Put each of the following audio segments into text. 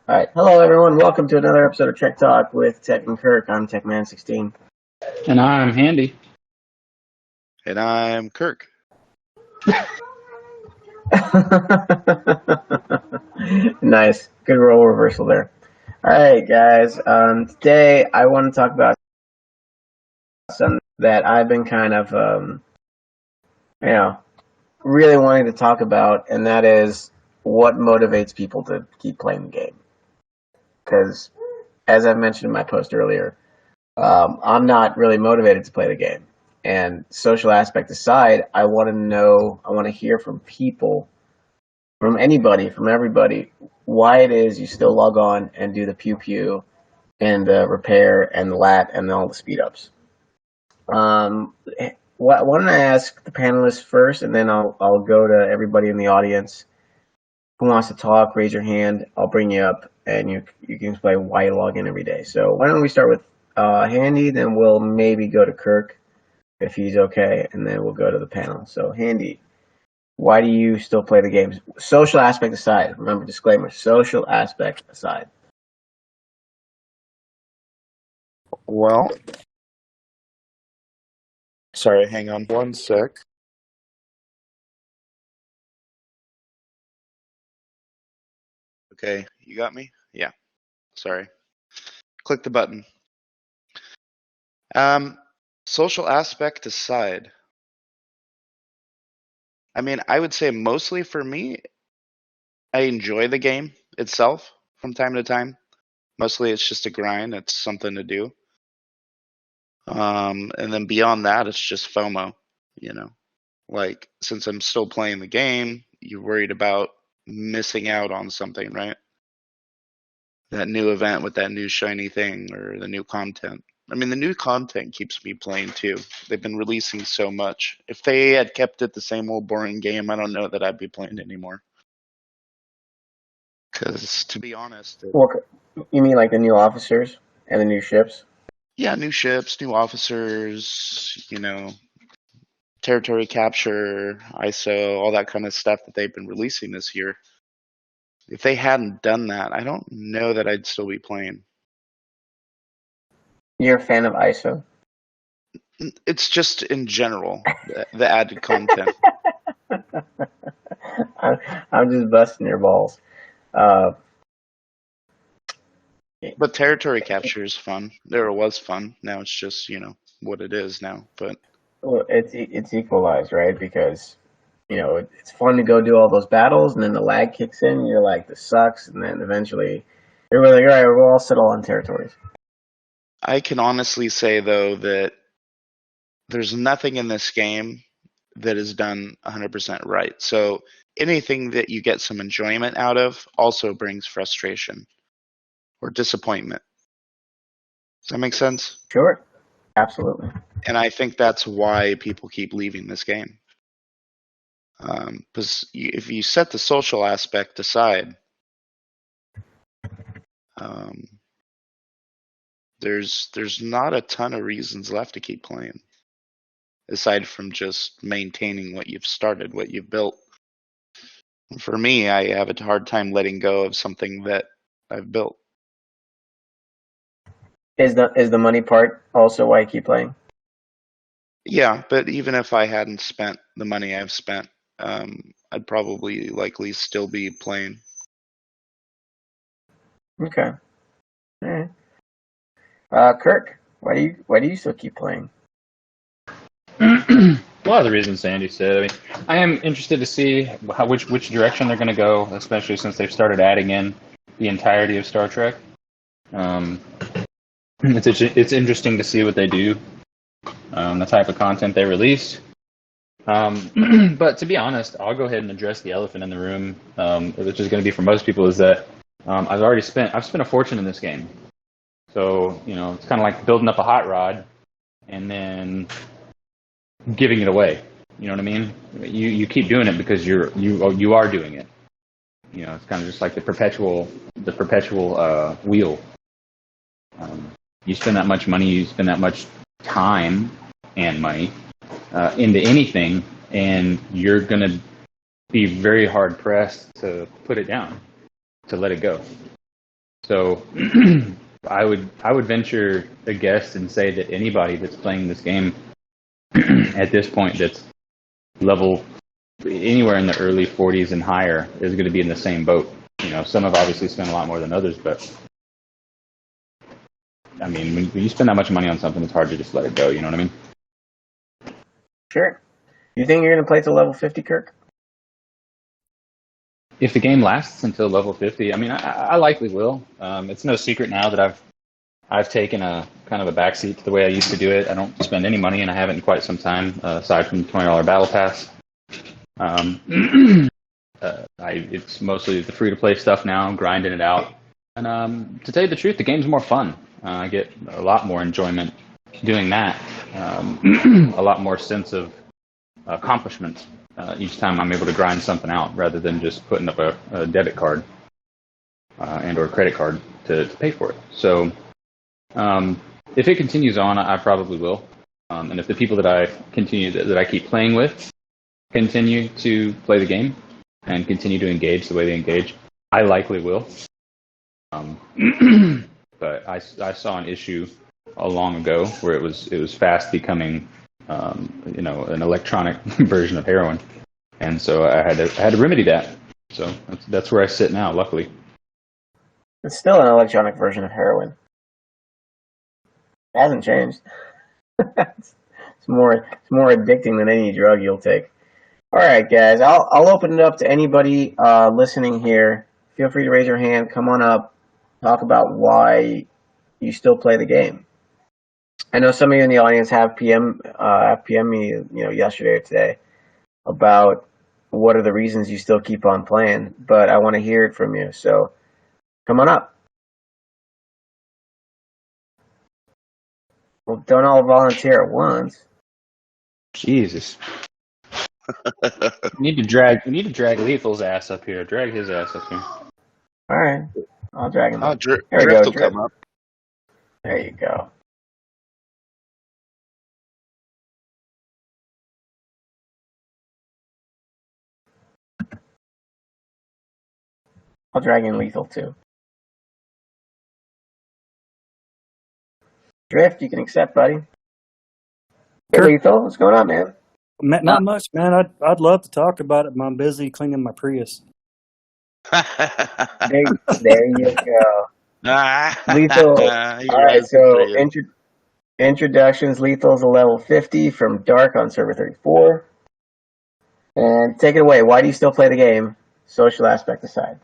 All right, hello everyone. Welcome to another episode of Tech Talk with Tech and Kirk. I'm TechMan16. And I'm Handy. And I'm Kirk. Nice, good role reversal there. All right, guys. Today I want to talk about something that I've been kind of, really wanting to talk about, and that is what motivates people to keep playing the game. Because, as I mentioned in my post earlier, I'm not really motivated to play the game. And social aspect aside, I want to hear from people, from anybody, from everybody, why it is you still log on and do the pew pew and the repair and the lat and all the speed ups. Why don't I ask the panelists first, and then I'll go to everybody in the audience who wants to talk. Raise your hand. I'll bring you up, and you can explain why you log in every day. So why don't we start with Handy, then we'll maybe go to Kirk if he's okay, and then we'll go to the panel. So Handy, why do you still play the games? Social aspect aside. Remember, disclaimer, social aspect aside. Well, sorry, hang on one sec. Okay, you got me? Yeah, sorry. Click the button. Social aspect aside. I mean, I would say mostly for me, I enjoy the game itself from time to time. Mostly it's just a grind, it's something to do. And then beyond that, it's just FOMO, Like, since I'm still playing the game, you're worried about missing out on something, right? That new event with that new shiny thing or the new content. I mean, the new content keeps me playing too. They've been releasing so much. If they had kept it the same old boring game, I don't know that I'd be playing anymore. Because, to be honest... You mean like the new officers and the new ships? Yeah, new ships, new officers, territory capture, ISO, all that kind of stuff that they've been releasing this year. If they hadn't done that, I don't know that I'd still be playing. You're a fan of ISO? It's just in general, the added content. I'm just busting your balls. But territory capture is fun. There was fun. Now it's just, what it is now. But it's equalized, right? Because it's fun to go do all those battles, and then the lag kicks in. And you're like, this sucks, and then eventually you're like, all right, we'll all settle on territories. I can honestly say though that there's nothing in this game that is done 100% right. So anything that you get some enjoyment out of also brings frustration or disappointment. Does that make sense? Sure. Absolutely. And I think that's why people keep leaving this game. Because if you set the social aspect aside, there's not a ton of reasons left to keep playing, aside from just maintaining what you've started, what you've built. For me, I have a hard time letting go of something that I've built. Is the money part also why you keep playing? Yeah, but even if I hadn't spent the money I've spent, I'd probably likely still be playing. Okay. All right. Kirk, why do you still keep playing? A lot of the reasons Sandy said. I mean, I am interested to see which direction they're going to go, especially since they've started adding in the entirety of Star Trek. It's interesting to see what they do, the type of content they release. But to be honest, I'll go ahead and address the elephant in the room, which is going to be for most people, is that I've spent a fortune in this game. So, it's kind of like building up a hot rod and then giving it away. You know what I mean? You keep doing it because you are doing it. It's kind of just like the perpetual wheel. You spend that much money, you spend that much time and money into anything, and you're going to be very hard pressed to put it down, to let it go. So I would venture a guess and say that anybody that's playing this game at this point that's level anywhere in the early 40s and higher is going to be in the same boat. You know, some have obviously spent a lot more than others, but I mean, when you spend that much money on something, it's hard to just let it go. You know what I mean? Sure. You think you're going to play to level 50, Kirk? If the game lasts until level 50, I mean, I likely will. It's no secret now that I've taken a kind of a backseat to the way I used to do it. I don't spend any money, and I haven't in quite some time, aside from the $20 battle pass. It's mostly the free-to-play stuff now, grinding it out. And to tell you the truth, the game's more fun. I get a lot more enjoyment doing that, a lot more sense of accomplishment each time I'm able to grind something out, rather than just putting up a debit card and or credit card to pay for it. So if it continues on, I probably will. And if the people that I keep playing with continue to play the game and continue to engage the way they engage, I likely will. But I saw an issue long ago where it was fast becoming an electronic version of heroin, and so I had to remedy that. So that's where I sit now. Luckily, it's still an electronic version of heroin. It hasn't changed. It's more addicting than any drug you'll take. All right, guys, I'll open it up to anybody listening here. Feel free to raise your hand. Come on up. Talk about why you still play the game. I know some of you in the audience have PM me, yesterday or today about what are the reasons you still keep on playing, but I want to hear it from you. So come on up. Well, don't all volunteer at once. Jesus. We need to drag Lethal's ass up here. Drag his ass up here. All right, I'll drag him up. Driift There we go. will come up. There you go. I'll drag in Lethal too. Driift, you can accept, buddy. Hey, Sure. Lethal, what's going on, man? Not much, man. I'd love to talk about it, but I'm busy cleaning my Prius. There you go. Lethal. All right, so introductions. Lethal's a level 50 from Dark on server 34. And take it away. Why do you still play the game? Social aspect aside.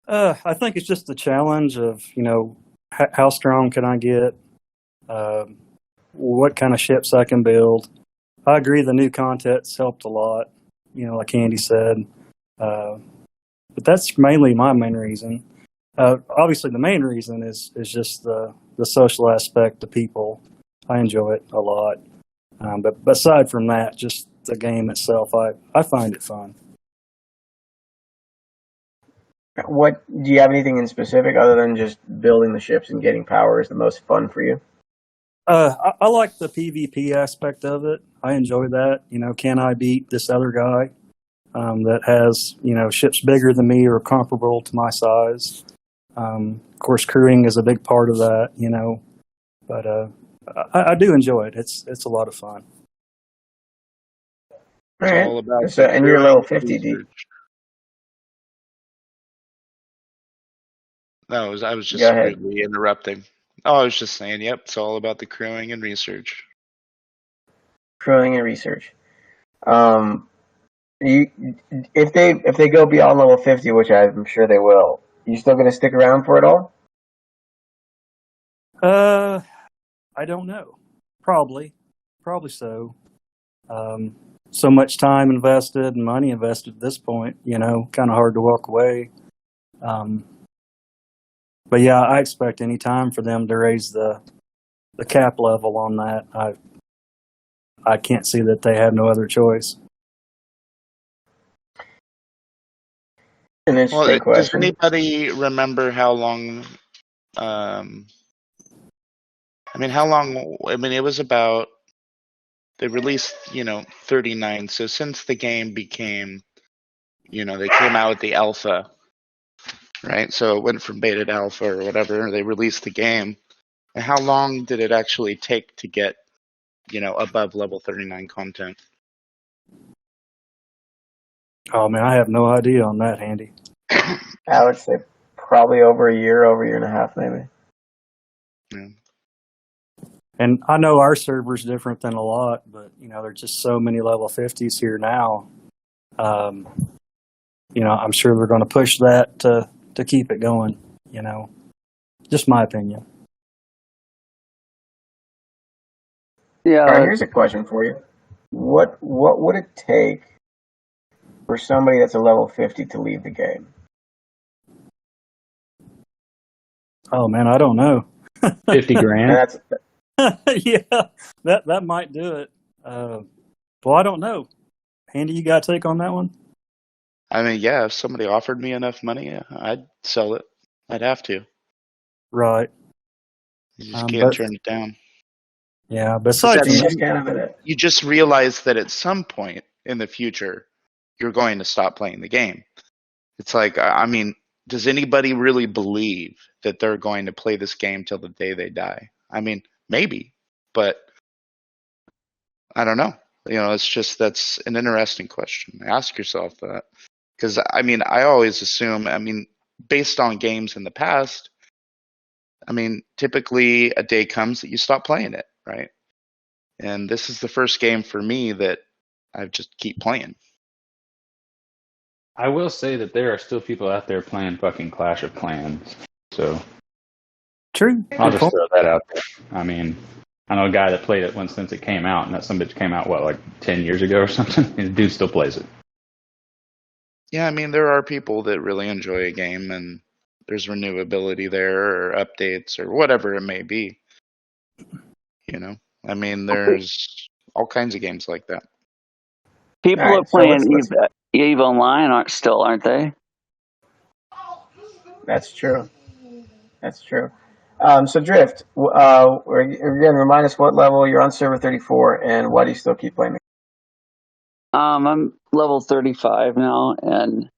I think it's just the challenge of, how strong can I get? What kind of ships I can build. I agree the new content's helped a lot, like Andy said. But that's mainly my main reason. Obviously, the main reason is just the social aspect, the people. I enjoy it a lot. But aside from that, just the game itself, I find it fun. What do you have anything in specific other than just building the ships and getting power is the most fun for you? I like the PvP aspect of it. I enjoy that. Can I beat this other guy that has ships bigger than me or comparable to my size? Of course, crewing is a big part of that. But I do enjoy it. It's a lot of fun. All right. All about So, and you're level 50 deep. No, I was just Go ahead. rudely interrupting. Oh, I was just saying, yep, it's all about the crewing and research. Crewing and research. If they go beyond level 50, which I'm sure they will, you still going to stick around for it all? I don't know. Probably so. So much time invested and money invested at this point, kind of hard to walk away. But yeah, I expect any time for them to raise the cap level on that. I can't see that they have no other choice. An interesting question. Does anybody remember how long? It was about. They released, 39. So since the game became, they came out with the alpha, right? So it went from beta to alpha or whatever. They released the game. And how long did it actually take to get, above level 39 content? Oh man, I have no idea on that, Handy. I would say probably over a year and a half, maybe. Yeah. And I know our server's different than a lot, but there's just so many level 50s here now. I'm sure they're going to push that to keep it going. Just my opinion. Yeah. All right, here's a question for you. What would it take for somebody that's a level 50 to leave the game? Oh man, I don't know. 50 grand. That's Yeah, that might do it. Well, I don't know. Handy, you got a take on that one? I mean, yeah, if somebody offered me enough money, I'd sell it. I'd have to. Right. You just can't but turn it down. yeah, besides That's- from just kind of it. You just realize that at some point in the future, you're going to stop playing the game. It's like, I mean, does anybody really believe that they're going to play this game till the day they die? I mean, maybe, but I don't know. It's just, that's an interesting question. Ask yourself that. Because, I mean, I always assume, based on games in the past, typically a day comes that you stop playing it, right? And this is the first game for me that I just keep playing. I will say that there are still people out there playing fucking Clash of Clans. So true. I'll just throw that out there. I mean, I know a guy that played it since it came out, and that some bitch came out, like 10 years ago or something? And the dude still plays it. Yeah, there are people that really enjoy a game, and there's renewability there, or updates, or whatever it may be. There's all kinds of games like that. People All right, are playing so let's- EVE Online, aren't they? That's true. That's true. So Driift, again, remind us what level you're on server 34, and why do you still keep playing? I'm level 35 now, and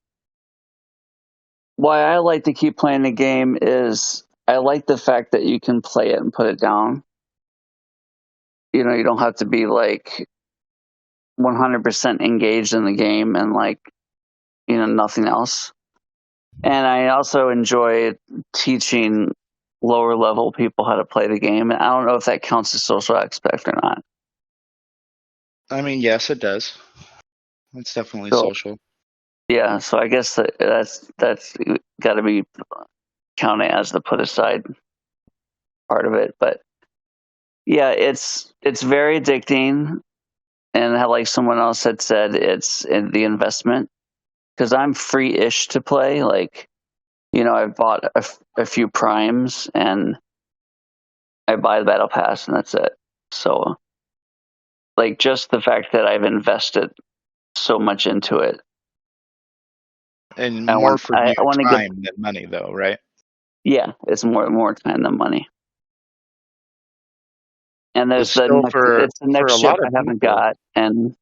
why I like to keep playing the game is I like the fact that you can play it and put it down. You don't have to be like 100% engaged in the game and nothing else. And I also enjoy teaching lower level people how to play the game. And I don't know if that counts as social aspect or not. Yes, it does. It's definitely So, social. yeah, so I guess that's got to be counted as the put aside part of it. But yeah, it's very addicting, and like someone else had said, it's in the investment because I'm free-ish to play. I've bought a few primes and I buy the battle pass and that's it. So, just the fact that I've invested so much into it. And more for I want to time than money, though, right? Yeah, it's more time than money. And there's But still, it's the next for a ship lot of I haven't people- got, and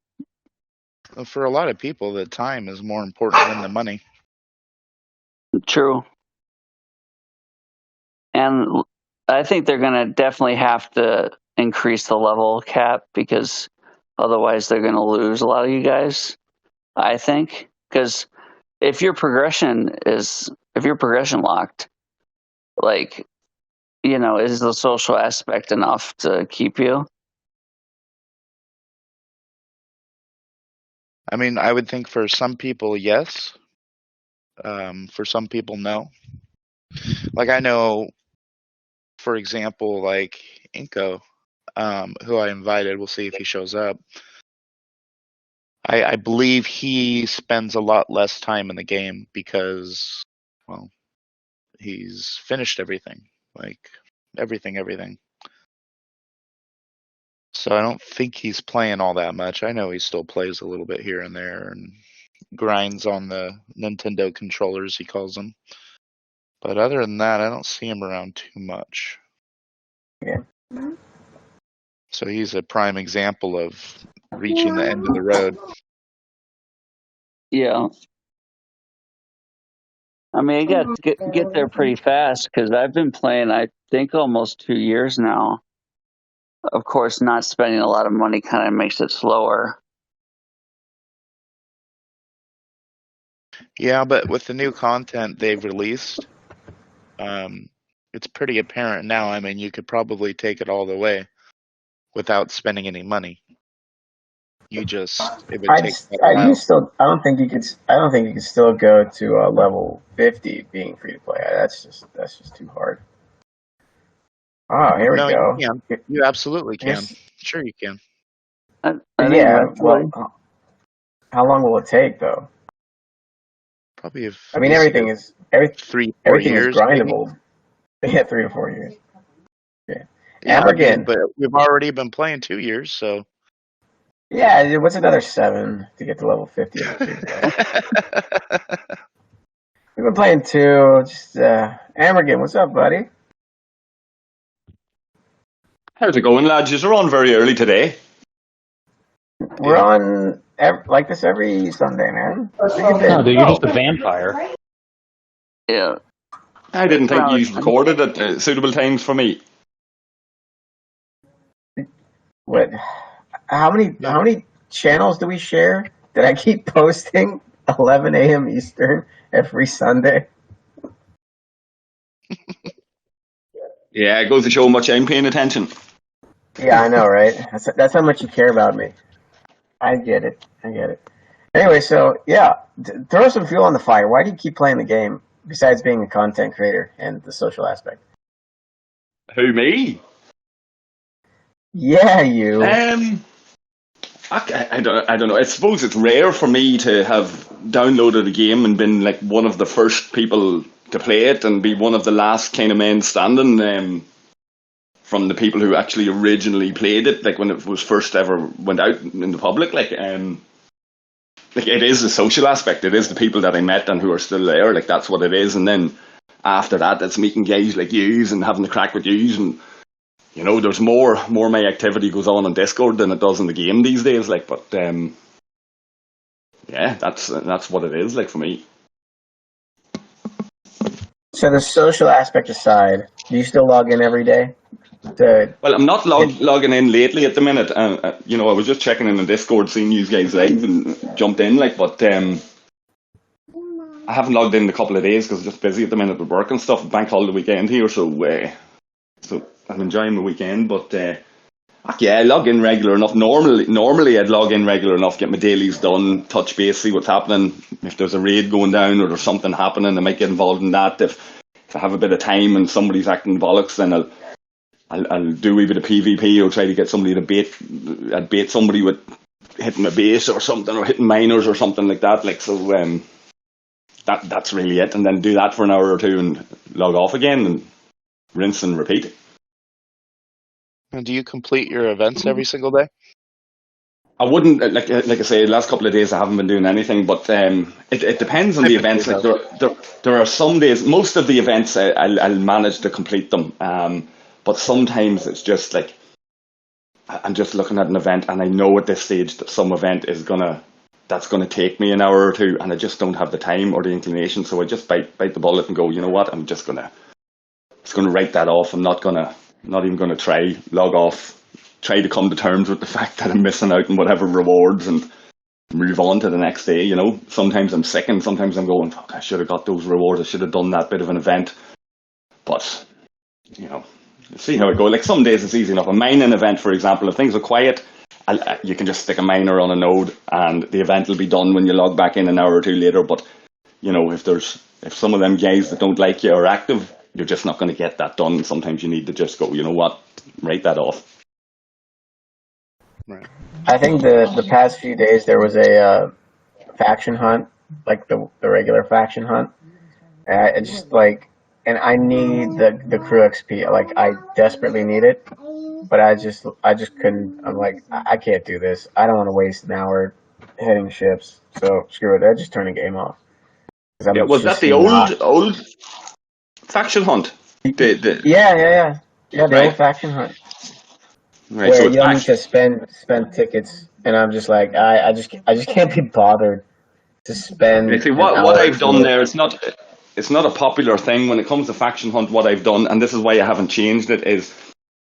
For a lot of people, the time is more important than the money. true. And I think they're going to definitely have to increase the level cap because otherwise they're going to lose a lot of you guys, I think. Because if your progression locked, is the social aspect enough to keep you? I would think for some people, yes. For some people, no. I know, for example, Inko, who I invited. We'll see if he shows up. I believe he spends a lot less time in the game because, well, he's finished everything. Everything. So I don't think he's playing all that much. I know he still plays a little bit here and there and grinds on the Nintendo controllers, he calls them. But other than that, I don't see him around too much. Yeah. So he's a prime example of reaching the end of the road. Yeah. I mean, you got to get there pretty fast because I've been playing, I think, almost 2 years now. Of course, not spending a lot of money kind of makes it slower. Yeah, but with the new content they've released, it's pretty apparent now. I mean, you could probably take it all the way without spending any money. It would take a while. I don't think you could still go to level 50 being free to play. That's just too hard. Oh, here we go. You can. You absolutely can. Sure, you can. Yeah. Well, how long will it take though? Probably. I mean, everything is 3-4 years. Is grindable. Maybe. Yeah, 3 to 4 years. Yeah. Amorgin, but we've already been playing 2 years, so. Yeah, what's another 7 to get to level 50? We've been playing 2. Just Amorgin, what's up, buddy? How's it going, lads? You're on very early today. We're on like this every Sunday, man. No, dude, you're just a vampire. Yeah. I didn't think you recorded at suitable times for me. What? How many channels do we share that I keep posting 11 a.m. Eastern every Sunday? Yeah, it goes to show how much I'm paying attention. Yeah, I know, right? That's how much you care about me. I get it. Anyway, so yeah, throw some fuel on the fire. Why do you keep playing the game besides being a content creator and the social aspect? Who, me? Yeah, you. I don't know. I suppose it's rare for me to have downloaded a game and been like one of the first people to play it and be one of the last kind of men standing from the people who actually originally played it, like when it was first ever went out in the public. Like it is the social aspect. It is the people that I met and who are still there. Like that's what it is. And then after that, it's meeting guys like yous and having a crack with yous and. You know, there's more my activity goes on Discord than it does in the game these days. Like, but yeah, that's what it is. Like for me. So the social aspect aside, do you still log in every day? Well, I'm not logging in lately at the minute. You know, I was just checking in the Discord, seeing you guys live, and jumped in. Like, but I haven't logged in a couple of days because I'm just busy at the minute with work and stuff. Bank holiday weekend here, so I'm enjoying my weekend, but yeah, I log in regular enough. Normally I'd log in regular enough, get my dailies done, touch base, see what's happening. If there's a raid going down or there's something happening, I might get involved in that. If I have a bit of time and somebody's acting bollocks, then I'll do a wee bit of PvP or try to get somebody to bait somebody with hitting a base or something, or hitting miners or something like that. Like so, that's really it. And then do that for an hour or two and log off again and rinse and repeat. And do you complete your events every single day? I wouldn't, like I say, the last couple of days I haven't been doing anything, but it depends on the events. Like there are some days, most of the events I'll manage to complete them, but sometimes it's just like I'm just looking at an event and I know at this stage that some event that's gonna take me an hour or two, and I just don't have the time or the inclination, so I just bite the bullet and go, you know what, I'm just gonna write that off. I'm not even gonna try, log off, try to come to terms with the fact that I'm missing out on whatever rewards and move on to the next day. You know, sometimes I'm sick and sometimes I'm going, fuck, I should have got those rewards, I should have done that bit of an event. But, you know, see how it goes. Like some days it's easy enough. A mining event, for example, if things are quiet, you can just stick a miner on a node and the event will be done when you log back in an hour or two later. But, you know, if some of them guys that don't like you are active, you're just not going to get that done. Sometimes you need to just go, you know what, write that off. Right. I think the past few days there was a faction hunt, like the regular faction hunt. It's just like, and I need the crew XP. Like I desperately need it, but I just couldn't. I'm like, I can't do this. I don't want to waste an hour hitting ships. So screw it. I just turned the game off. Yeah, was that the old faction hunt? Yeah, the old faction hunt. Right, where so you don't need to spend tickets, and I'm just like, I just can't be bothered to spend. See, what I've done there, it's not a popular thing when it comes to faction hunt. What I've done, and this is why I haven't changed it, is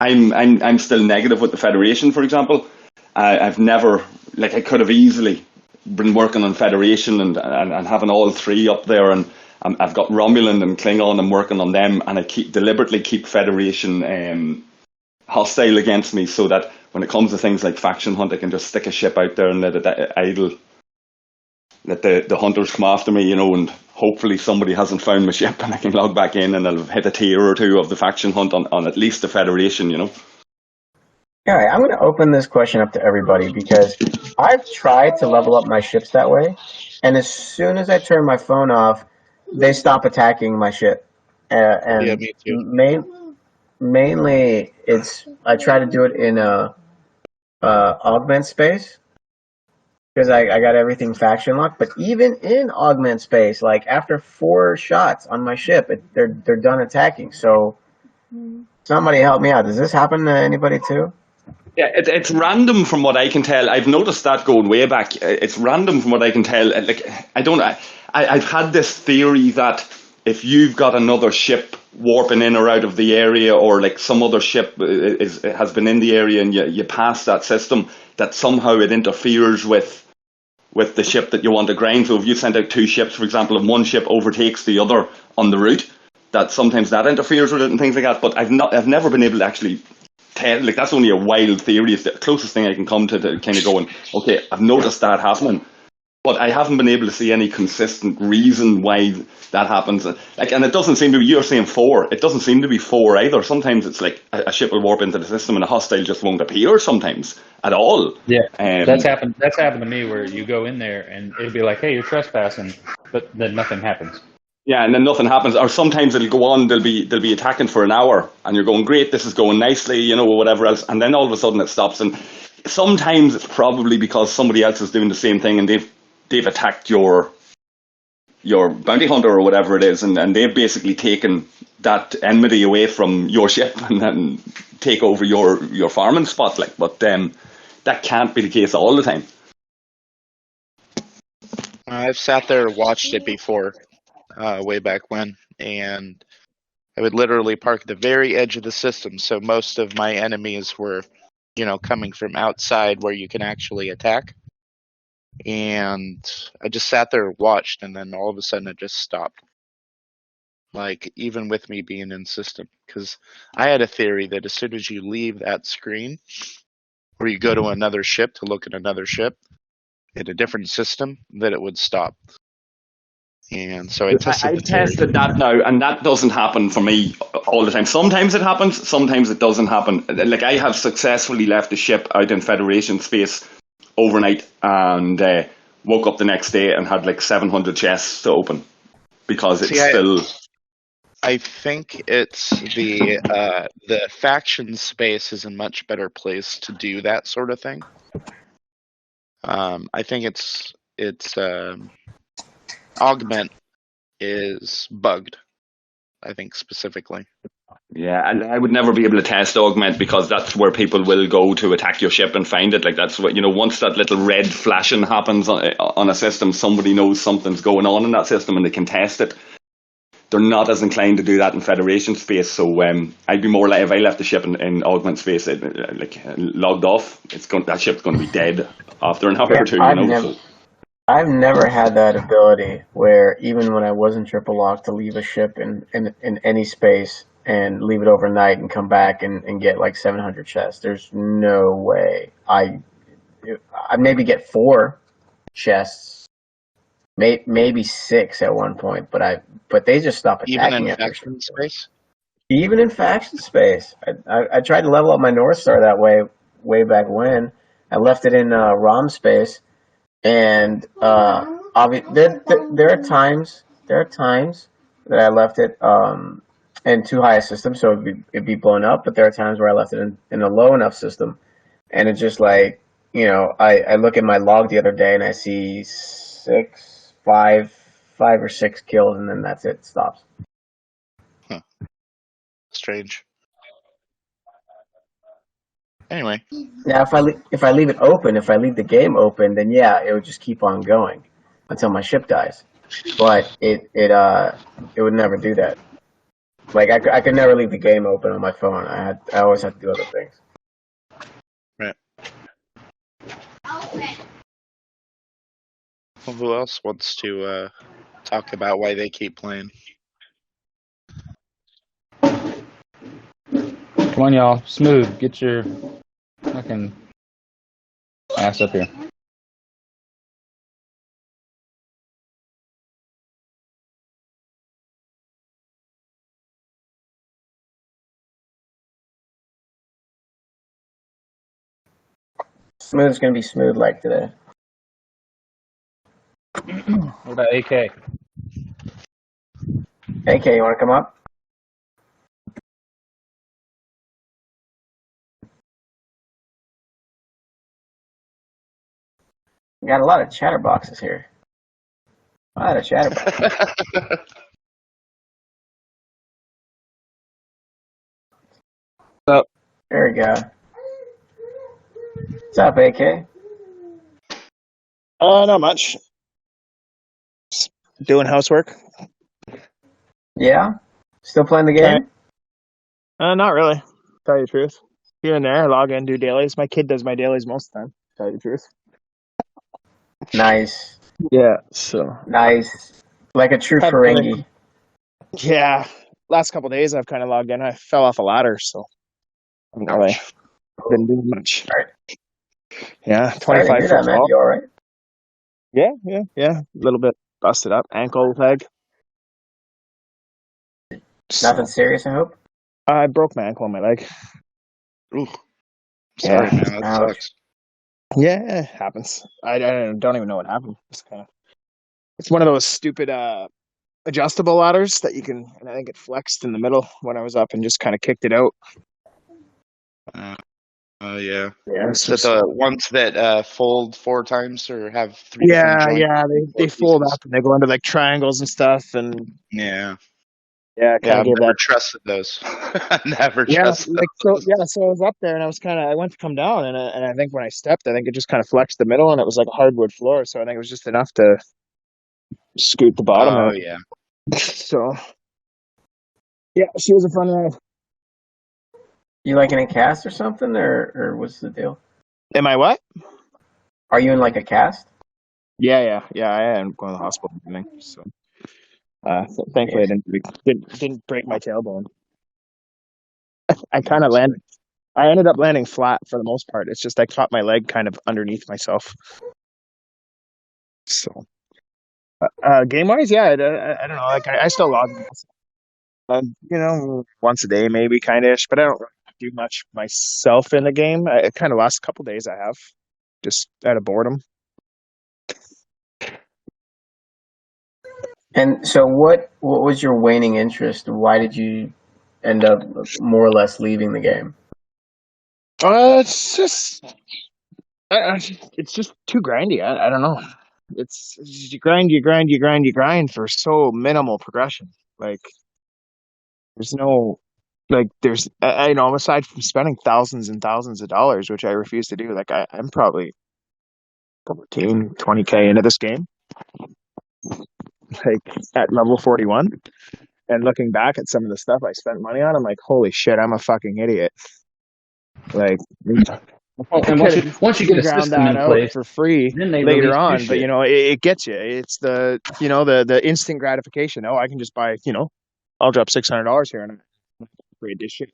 I'm still negative with the Federation, for example. I've never, like, I could have easily been working on Federation and having all three up there, and I've got Romulan and Klingon. I'm working on them, and I deliberately keep Federation hostile against me, so that when it comes to things like faction hunt, I can just stick a ship out there and let it idle. Let the hunters come after me, and hopefully somebody hasn't found my ship and I can log back in and I'll hit a tier or two of the faction hunt on at least the Federation, All right, I'm going to open this question up to everybody because I've tried to level up my ships that way, and as soon as I turn my phone off, they stop attacking my ship. And Yeah, me too. Mainly, I try to do it in a augment space because I got everything faction locked. But even in augment space, like after 4 shots on my ship, they're done attacking. So somebody help me out. Does this happen to anybody too? Yeah, it's random from what I can tell. I've noticed that going way back. It's random from what I can tell. Like, I've had this theory that if you've got another ship warping in or out of the area, or like some other ship has been in the area and you pass that system, that somehow it interferes with the ship that you want to grind. So if you send out 2 ships, for example, and one ship overtakes the other on the route, that sometimes that interferes with it and things like that. But I've never been able to actually tell. Like, that's only a wild theory. It's the closest thing I can come to kind of going, okay, I've noticed that happening, but I haven't been able to see any consistent reason why that happens. Like, and it doesn't seem to be, you're saying 4, it doesn't seem to be 4 either. Sometimes it's like a ship will warp into the system and a hostile just won't appear sometimes at all. Yeah, that's happened to me, where you go in there and it'll be like, hey, you're trespassing, but then nothing happens. Yeah, and then nothing happens. Or sometimes it'll go on, they'll be attacking for an hour and you're going, great, this is going nicely, or whatever else, and then all of a sudden it stops. And sometimes it's probably because somebody else is doing the same thing and they've attacked your bounty hunter or whatever it is, and they've basically taken that enmity away from your ship and then take over your farming spot. Like, but that can't be the case all the time. I've sat there and watched it before, way back when, and I would literally park at the very edge of the system, so most of my enemies were, coming from outside where you can actually attack. And I just sat there and watched, and then all of a sudden it just stopped. Like, even with me being in system, because I had a theory that as soon as you leave that screen, or you go to another ship to look at another ship in a different system, that it would stop. And so I tested that now, and that doesn't happen for me all the time. Sometimes it happens, sometimes it doesn't happen. Like, I have successfully left the ship out in Federation space overnight and woke up the next day and had like 700 chests to open because it's still. I think it's the faction space is a much better place to do that sort of thing. I think it's augment is bugged, I think, specifically. Yeah, and I would never be able to test augment because that's where people will go to attack your ship and find it. Like, that's what, once that little red flashing happens on a system, somebody knows something's going on in that system and they can test it. They're not as inclined to do that in Federation space. So I'd be more like, if I left the ship in augment space, logged off, that ship's going to be dead after an hour or two. I've never had that ability where even when I wasn't triple locked to leave a ship in any space and leave it overnight and come back and get like 700 chests. There's no way. I maybe get 4 chests, maybe 6 at one point, but they just stop attacking. Even in faction space? Even in faction space. I tried to level up my North Star that way back when. I left it in ROM space. And there are times that I left it in too high a system, so it'd be blown up. But there are times where I left it in a low enough system, and it's just like, I look at my log the other day and I see 5 or 6 kills, and then that's it. It stops. Huh. Strange. Anyway. Now, if I leave it open, if I leave the game open, then yeah, it would just keep on going until my ship dies. but it would never do that. Like I could never leave the game open on my phone. I always had to do other things. Right. Well, who else wants to talk about why they keep playing? Come on, y'all. Smooth. Get your fucking ass up here. Smooth's gonna be smooth like today. What about AK? AK, you want to come up? We got a lot of chatterboxes here. A lot of chatterboxes. There we go. What's up, AK? Not much. Just doing housework. Yeah? Still playing the game? Not really. Tell you the truth. Here and there, I log in, do dailies. My kid does my dailies most of the time. Tell you the truth. Nice. Yeah. So. Nice. Like a true Ferengi. Yeah. Last couple of days, I've kind of logged in. I fell off a ladder, so I haven't really been doing much. Right. Yeah. 25 Sorry to hear that, man. You all right? Yeah. A little bit busted up, ankle, leg. Nothing serious, I hope. I broke my ankle on my leg. Ooh. Sorry, man. That Ouch. sucks. Yeah, it happens. I don't even know what happened. It's one of those stupid adjustable ladders that you can, and I think it flexed in the middle when I was up and just kind of kicked it out. Yeah. Yeah. Is it the ones that fold 4 times or have 3 different joints? Yeah. They fold up and they go into like triangles and stuff, and Yeah. yeah, I've never trusted those. I never trusted those. So I was up there and I went to come down and I think when I stepped, I think it just kind of flexed the middle and it was like a hardwood floor, so I think it was just enough to scoot the bottom out. Oh yeah. So yeah, she was a fun ride. You like in a cast or something, or what's the deal? Am I what? Are you in like a cast? Yeah. I am going to the hospital and everything. So, thankfully, I didn't break my tailbone. I kind of landed. I ended up landing flat for the most part. It's just I caught my leg kind of underneath myself. So, game wise, yeah, I don't know. Like I still log, once a day maybe, kind of ish, but I don't really do much myself in the game. I kind of last couple days I have just out of boredom. And so, what was your waning interest? Why did you end up more or less leaving the game? It's just too grindy. I don't know. It's you grind for so minimal progression. Like there's no there's aside from spending thousands and thousands of dollars, which I refuse to do. Like I'm probably 20K into this game, like at level 41, and looking back at some of the stuff I spent money on, I'm like, holy shit, I'm a fucking idiot. Like, and once you get a system in place for free later on, but it gets you. It's the instant gratification. Oh, I can just buy. I'll drop $600 here and I'm upgrade this shit.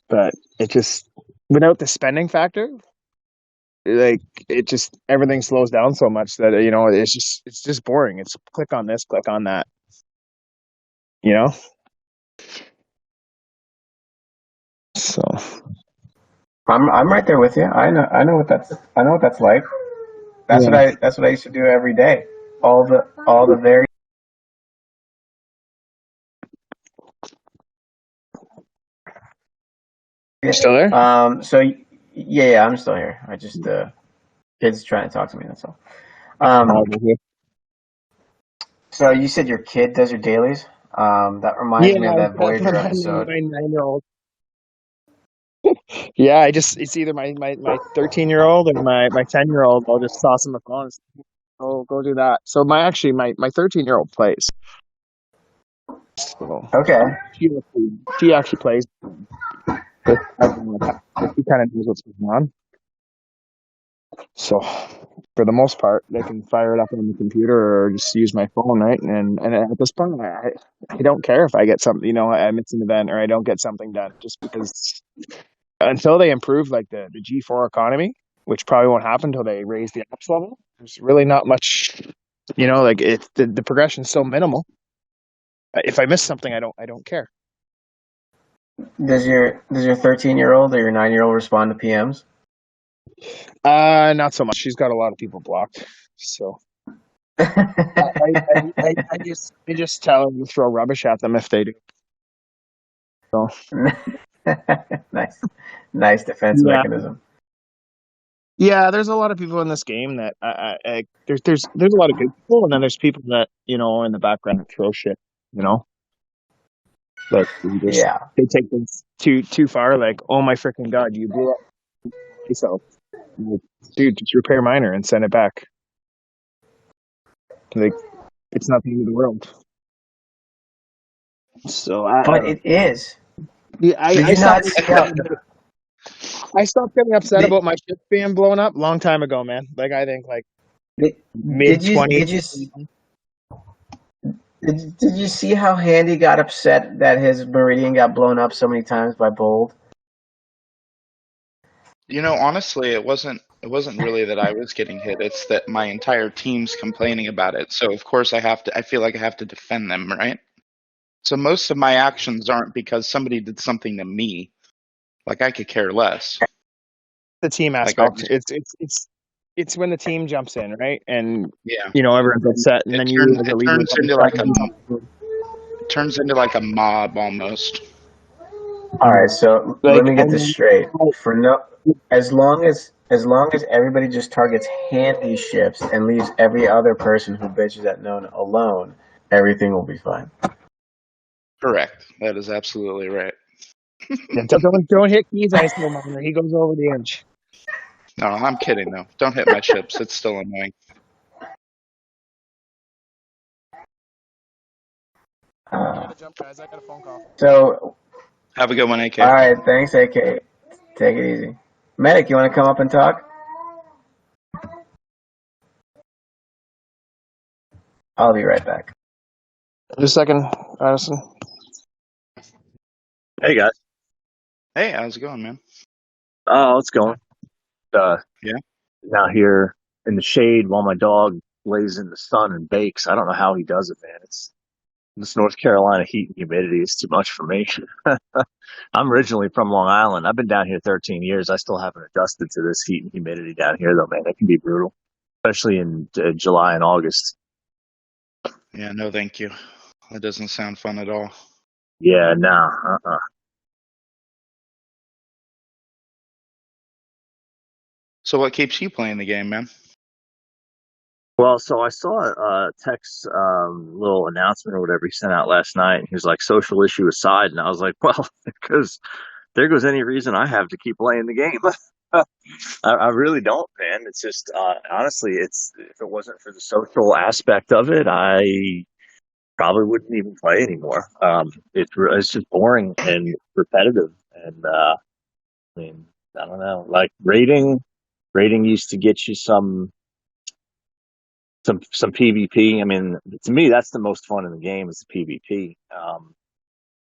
But it just without the spending factor, like it just everything slows down so much that it's just boring. It's click on this, click on that. So I'm right there with you. I know what that's like. That's what I used to do every day. All the very. You're still there? So yeah, I'm still here. I just kids trying to talk to me. That's all. So you said your kid does your dailies. That reminds me of that Voyager episode. My 9-year-old. Yeah, it's either my 13-year-old or my 10-year-old. I'll just toss him the phone. Go do that. So my 13-year-old plays. So Okay. she actually plays. She kind of knows what's going on. So for the most part, they can fire it up on the computer or just use my phone, right? And at this point, I don't care if I get something, I miss an event or I don't get something done, just because until they improve like the G4 economy, which probably won't happen until they raise the ops level. There's really not much, like the progression's so minimal. If I miss something, I don't care. Does your 13-year-old or your 9-year-old respond to PMs? Not so much. She's got a lot of people blocked, so I just tell them to throw rubbish at them if they do. So nice defense mechanism. Yeah, there's a lot of people in this game that there's a lot of good people, and then there's people that in the background that throw shit, Like they take things too far. Like, oh my freaking god, you blew up yourself, dude. Just repair miner and send it back. Like, it's not the end of the world. So, but it is. Yeah, I stopped getting upset about my ship being blown up long time ago, man. Like, I think mid-20s. Did you see how Handy got upset that his Meridian got blown up so many times by Bold? Honestly, it wasn't really that I was getting hit. It's that my entire team's complaining about it. So of course I feel like I have to defend them, right? So most of my actions aren't because somebody did something to me. Like, I could care less. The team aspect. It's when the team jumps in, right? And everyone's upset, and then it turns into like a mob almost. All right, so let me get this straight. As long as everybody just targets Handy ships and leaves every other person who bitches at Nona alone, everything will be fine. Correct. That is absolutely right. Don't hit Keys Ice no more. He goes over the edge. No, I'm kidding though. Don't hit my ships. It's still annoying. Jump, guys. I got a phone call. So, have a good one, AK. All right, thanks, AK. Take it easy. Medic, you want to come up and talk? I'll be right back. Just a second, Addison. Hey, guys. Hey, how's it going, man? Oh, it's going. Yeah. Out here in the shade while my dog lays in the sun and bakes. I don't know how he does it, man. This North Carolina heat and humidity is too much for me. I'm originally from Long Island. I've been down here 13 years. I still haven't adjusted to this heat and humidity down here, though, man. It can be brutal, especially in July and August. Yeah, no, thank you. That doesn't sound fun at all. Yeah, nah, So what keeps you playing the game, man? Well, so I saw a text little announcement or whatever he sent out last night, and he was like, social issue aside, and I was like, well, because there goes any reason I have to keep playing the game. I really don't, man. It's just, honestly, if it wasn't for the social aspect of it, I probably wouldn't even play anymore. It's just boring and repetitive, and I mean, I don't know, like rating used to get you some PvP. I mean, to me, that's the most fun in the game is the PvP.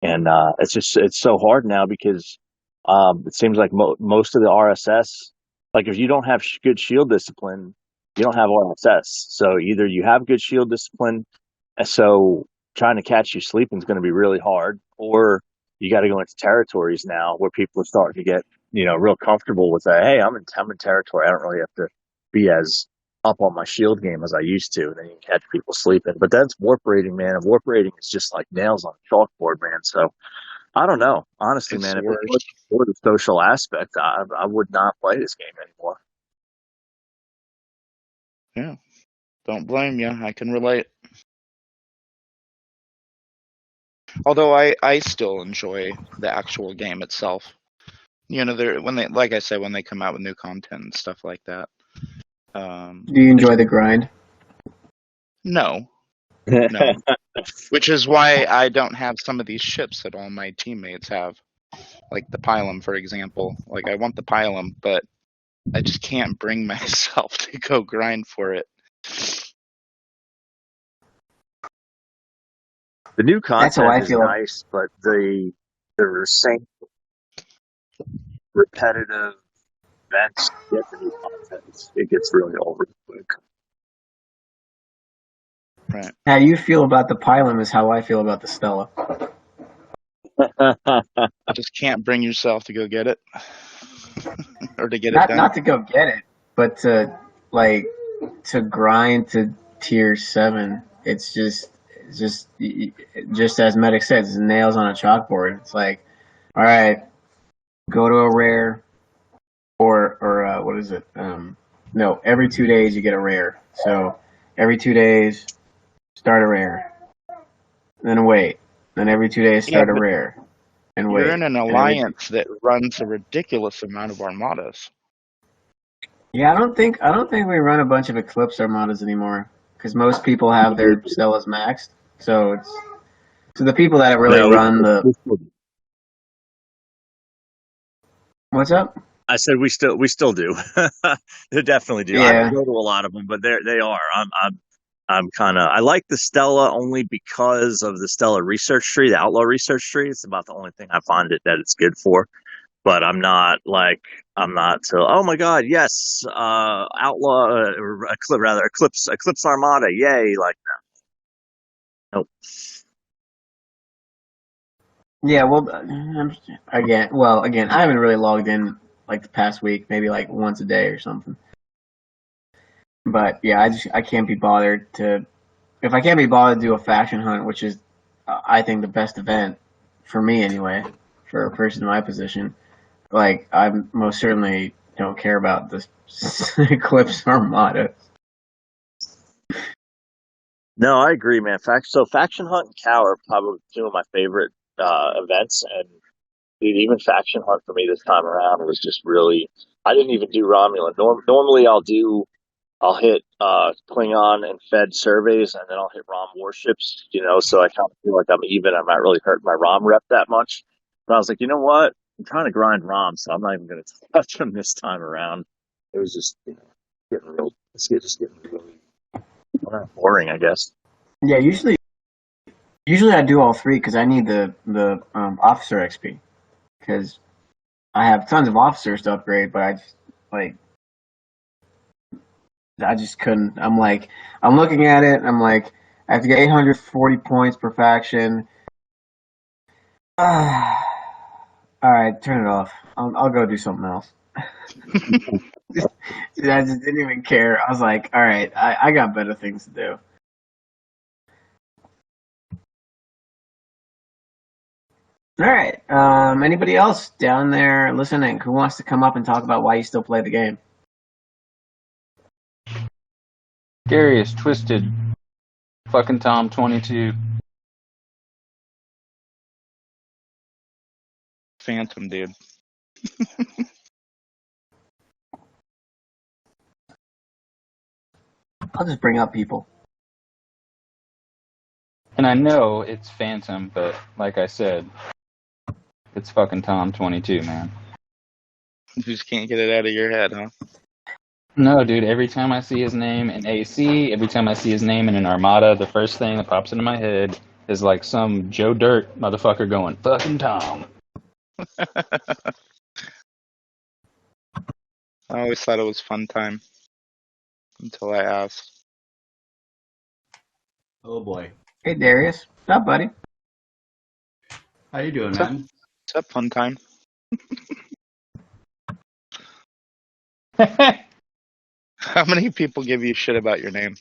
And it's so hard now because it seems like most of the RSS, like if you don't have good shield discipline, you don't have RSS. So either you have good shield discipline, so trying to catch you sleeping is going to be really hard, or you got to go into territories now where people are starting to get real comfortable with that. Hey, I'm in territory. I don't really have to be as up on my shield game as I used to, and then you can catch people sleeping. But that's warp rating, man. And warp rating is just like nails on a chalkboard, man. So I don't know. Honestly, man, if it was for the social aspect, I would not play this game anymore. Yeah. Don't blame you. I can relate. Although I still enjoy the actual game itself. When they come out with new content and stuff like that. Do you enjoy the grind? No. No. Which is why I don't have some of these ships that all my teammates have. Like the Pylum, for example. Like, I want the Pylum, but I just can't bring myself to go grind for it. The new That's how I content is feel. nice, but the same repetitive events get the new content. It gets really old real quick. Right. How you feel about the Pylum is how I feel about the Stella. Just can't bring yourself to go get it. Or to get it Not done. not to go get it, but to grind to tier 7. It's just as Medic says, it's nails on a chalkboard. It's like, all right, go to a rare, or what is it? No, every 2 days you get a rare. So every 2 days, start a rare, then wait, then every 2 days start a rare, and wait. You're in an alliance that runs a ridiculous amount of armadas. Yeah, I don't think we run a bunch of Eclipse armadas anymore because most people have their Stellas maxed. So the people that really run the. What's up? I said we still do. They definitely do. I don't go to a lot of them, but they are. I'm kind of. I like the Stella only because of the Stella research tree, the Outlaw research tree. It's about the only thing I find that it's good for. But I'm not so. Oh my God, yes, Outlaw Eclipse Armada, yay! Like that. Nope. Yeah, well, again, I haven't really logged in like the past week, maybe like once a day or something. But yeah, I can't be bothered to. If I can't be bothered to do a faction hunt, which is, I think, the best event for me anyway, for a person in my position. Like, I most certainly don't care about this Eclipse Armada. No, I agree, man. Faction Hunt and Cow are probably two of my favorite events, and dude, even Faction Hunt for me this time around was just really. I didn't even do Romulan. Normally, I'll hit Klingon and Fed surveys, and then I'll hit ROM warships. So I kind of feel like I'm even. I'm not really hurting my ROM rep that much. But I was like, you know what? I'm trying to grind ROM, so I'm not even going to touch them this time around. It was just getting real. It's just getting really boring, I guess. Yeah, usually I do all three because I need the officer XP because I have tons of officers to upgrade, but I just couldn't. I'm looking at it. I'm like, I have to get 840 points per faction. All right, turn it off. I'll go do something else. I just didn't even care. I was like, all right, I got better things to do. All right. Anybody else down there listening who wants to come up and talk about why you still play the game? Darius, Twisted, fucking Tom 22. Phantom, dude. I'll just bring up people. And I know it's Phantom, but like I said, it's fucking Tom 22, man. You just can't get it out of your head, huh? No, dude, every time I see his name in AC, every time I see his name in an Armada, the first thing that pops into my head is like some Joe Dirt motherfucker going, fucking Tom. I always thought it was fun time until I asked. Oh boy. Hey, Darius. What's up, buddy? How you doing, What's man? What's up, fun time? How many people give you shit about your name?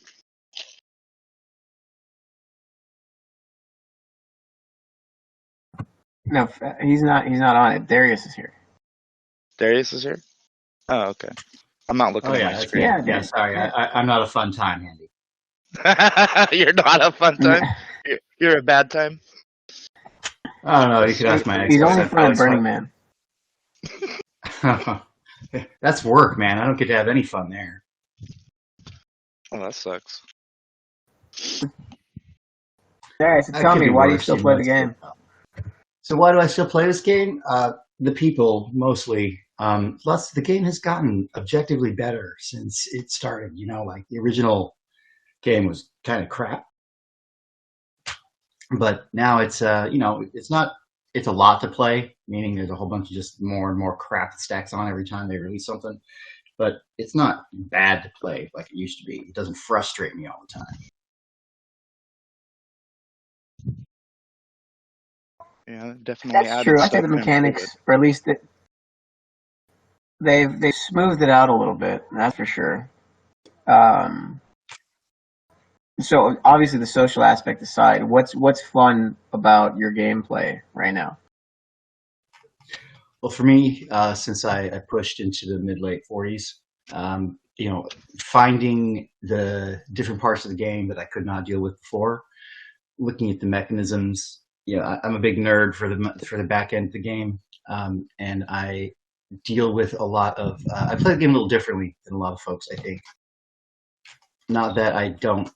No, he's not on it. Darius is here. Darius is here? Oh, okay. I'm not looking Oh at yeah, my that's screen. right. Yeah, sorry, I'm not a fun time, Handy. You're not a fun time? You're a bad time? I don't know. You could ask my ex. He's only fun at Burning Man. That's work, man. I don't get to have any fun there. Oh, that sucks. Darius, That tell could me, be why do you worse. still play the game? So why do I still play this game? The people, mostly. Plus, the game has gotten objectively better since it started. Like the original game was kind of crap, but now it's it's not. It's a lot to play, meaning there's a whole bunch of just more and more crap that stacks on every time they release something. But it's not bad to play like it used to be. It doesn't frustrate me all the time. Yeah, definitely That's added true. I stuff think the to improve it. mechanics, or at least they've smoothed it out a little bit. That's for sure. So obviously the social aspect aside, what's fun about your gameplay right now? Well, for me, since I pushed into the mid-late 40s, finding the different parts of the game that I could not deal with before, looking at the mechanisms. I'm a big nerd for the back end of the game, and I deal with a lot of. I play the game a little differently than a lot of folks, I think. Not that I don't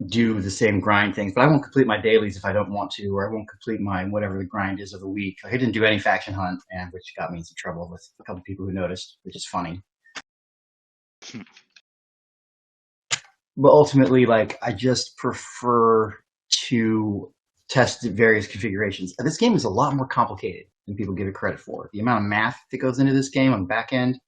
do the same grind things, but I won't complete my dailies if I don't want to, or I won't complete my whatever the grind is of the week. I didn't do any faction hunt, and which got me in some trouble with a couple of people who noticed, which is funny. But ultimately, like, I just prefer to test the various configurations. This game is a lot more complicated than people give it credit for. The amount of math that goes into this game on the back end,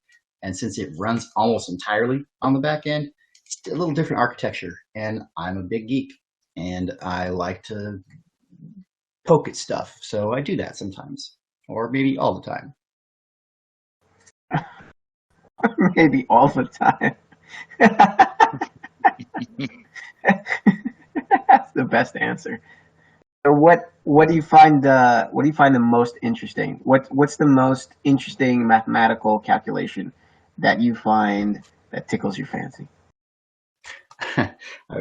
and since it runs almost entirely on the back end, it's a little different architecture. And I'm a big geek, and I like to poke at stuff, so I do that sometimes, or maybe all the time. Maybe all the time. That's the best answer. So what do you find the most interesting? What's the most interesting mathematical calculation that you find that tickles your fancy?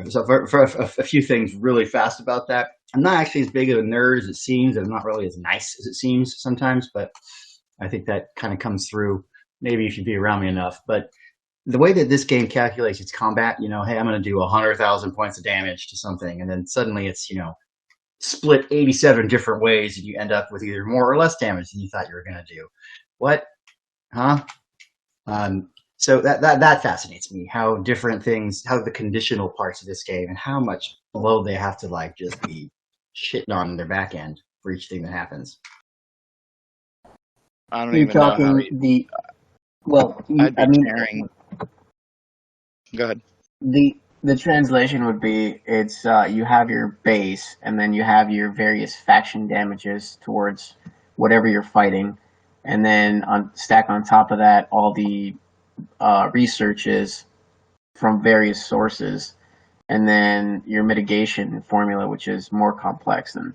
So for a few things really fast about that, I'm not actually as big of a nerd as it seems, and I'm not really as nice as it seems sometimes, but I think that kind of comes through. Maybe if you be around me enough. But the way that this game calculates its combat, hey, I'm going to do 100,000 points of damage to something, and then suddenly it's, split 87 different ways, and you end up with either more or less damage than you thought you were going to do. What? Huh? So that fascinates me, how different things, how the conditional parts of this game, and how much below they have to just be shitting on their back end for each thing that happens. I don't You're even know how talking the well. I'd be I mean, tearing. Go ahead. the translation would be it's you have your base, and then you have your various faction damages towards whatever you're fighting, and then stack on top of that all the researches from various sources, and then your mitigation formula, which is more complex than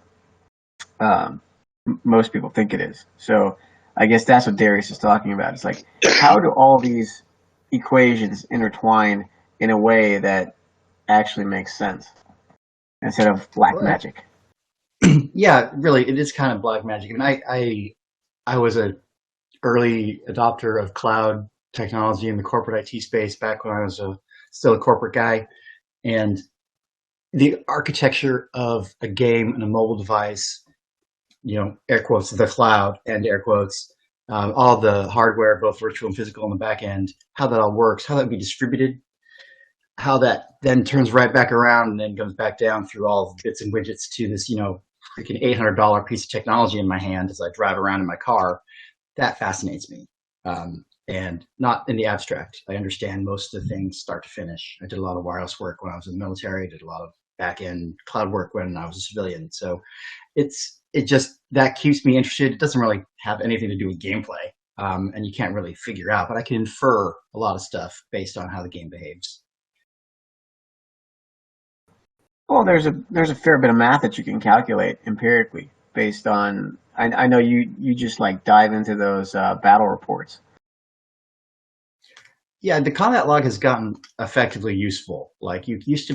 most people think it is. So I guess that's what Darius is talking about. It's like, how do all these equations intertwine in a way that actually makes sense instead of black magic? Yeah, really, it is kind of black magic. I mean, I was an early adopter of cloud technology in the corporate IT space back when I was still a corporate guy, and the architecture of a game and a mobile device, air quotes, the cloud, and air quotes, all the hardware, both virtual and physical on the back end, how that all works, how that would be distributed, how that then turns right back around and then comes back down through all the bits and widgets to this, freaking $800 piece of technology in my hand as I drive around in my car. That fascinates me. And not in the abstract. I understand most of the things start to finish. I did a lot of wireless work when I was in the military. I did a lot of back-end cloud work when I was a civilian. So it just, that keeps me interested. It doesn't really have anything to do with gameplay. And you can't really figure out, but I can infer a lot of stuff based on how the game behaves. Well, there's a fair bit of math that you can calculate empirically based on. I know you just dive into those battle reports. Yeah, the combat log has gotten effectively useful. It used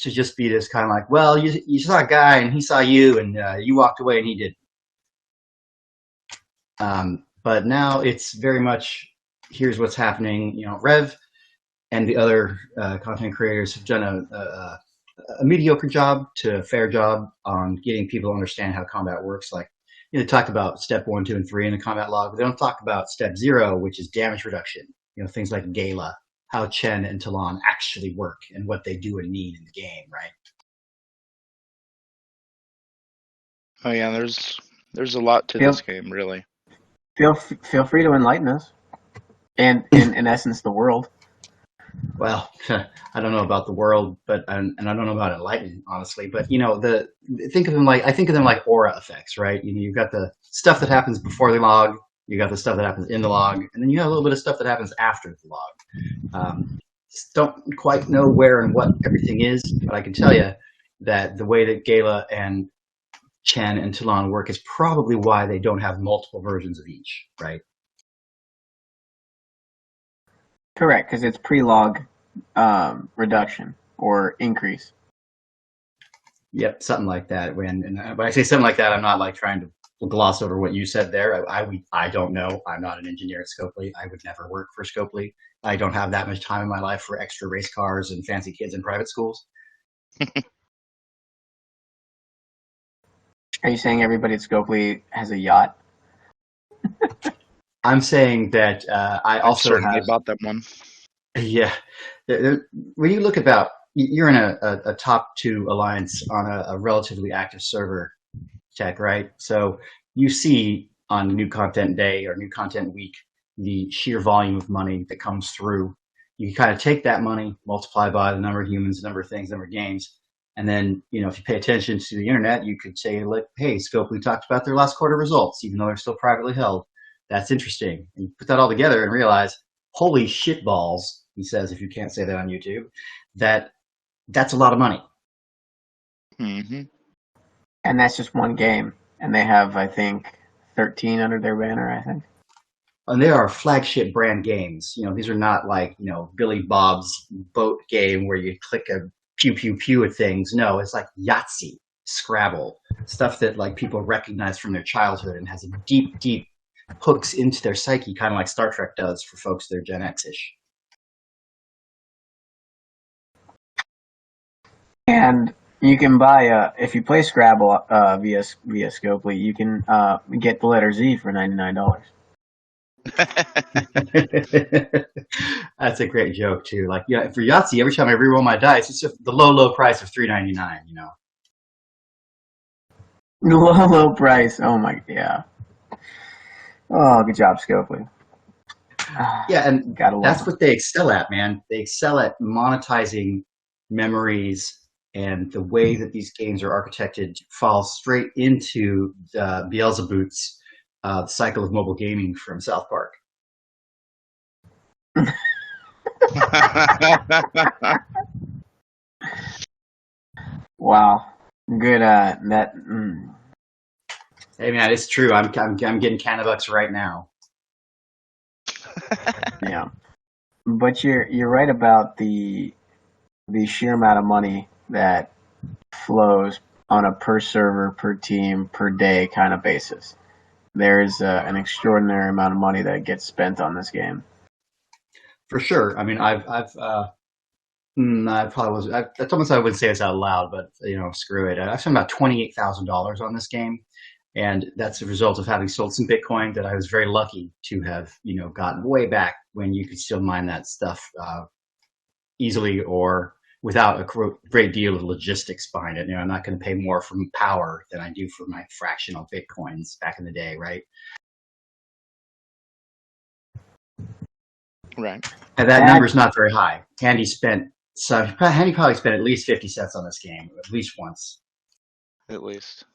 to just be this kind of well, you saw a guy and he saw you, and you walked away and he did. But now it's very much, here's what's happening. Rev and the other content creators have done a mediocre job to a fair job on getting people to understand how combat works. Like, they talk about step 1, 2, and 3 in the combat log, but they don't talk about step 0, which is damage reduction. Things like Gala, how Chen and Talon actually work and what they do and mean in the game, right? Oh yeah, there's a lot to this game, really. Feel free to enlighten us, and in essence, the world. Well, I don't know about the world, but and I don't know about enlightenment, honestly. But I think of them like aura effects, right? You've got the stuff that happens before the log, you got the stuff that happens in the log, and then you have a little bit of stuff that happens after the log. Don't quite know where and what everything is, but I can tell you that the way that Gala and Chen and Talon work is probably why they don't have multiple versions of each, right? Correct, because it's pre-log reduction or increase. Yep, something like that. When I say something like that, I'm not like trying to gloss over what you said there. I don't know. I'm not an engineer at Scopely. I would never work for Scopely. I don't have that much time in my life for extra race cars and fancy kids in private schools. Are you saying everybody at Scopely has a yacht? I'm saying that I also certainly bought that one. Yeah. When you look about, you're in a top 2 alliance on a relatively active server, Tech, right? So you see on new content day or new content week, the sheer volume of money that comes through. You kind of take that money, multiply by the number of humans, the number of things, the number of games. And then, if you pay attention to the internet, you could say, like, hey, Scopely talked about their last quarter results, even though they're still privately held. That's interesting. And you put that all together and realize, holy shitballs, he says, if you can't say that on YouTube, that's a lot of money. Mm-hmm. And that's just one game. And they have, I think, 13 under their banner, I think. And they are flagship brand games. These are not like, Billy Bob's boat game where you click a pew, pew, pew at things. No, it's like Yahtzee, Scrabble, stuff that like people recognize from their childhood and has a deep, deep hooks into their psyche, kind of like Star Trek does for folks that are Gen X-ish. And you can buy, if you play Scrabble via Scopely, you can get the letter Z for $99. That's a great joke too. Like, for Yahtzee, every time I reroll my dice, it's just the low price of $3.99. The low price. Oh my, yeah. Oh, good job, Scopely. Yeah, and that's what they excel at, man. They excel at monetizing memories, and the way that these games are architected falls straight into Beelzebub's cycle of mobile gaming from South Park. Wow, good. That. Hey man, it's true. I'm getting Canabucks right now. Yeah, but you're right about the sheer amount of money that flows on a per server, per team, per day kind of basis. There's an extraordinary amount of money that gets spent on this game. For sure. I mean, I probably was. That's almost I wouldn't say this out loud, but screw it. I've spent about $28,000 on this game, and that's a result of having sold some Bitcoin that I was very lucky to have gotten way back when you could still mine that stuff easily or without a great deal of logistics behind it. I'm not going to pay more for power than I do for my fractional Bitcoins back in the day, right? Right. And that number's not very high. Handy probably spent at least 50 cents on this game, at least once. At least.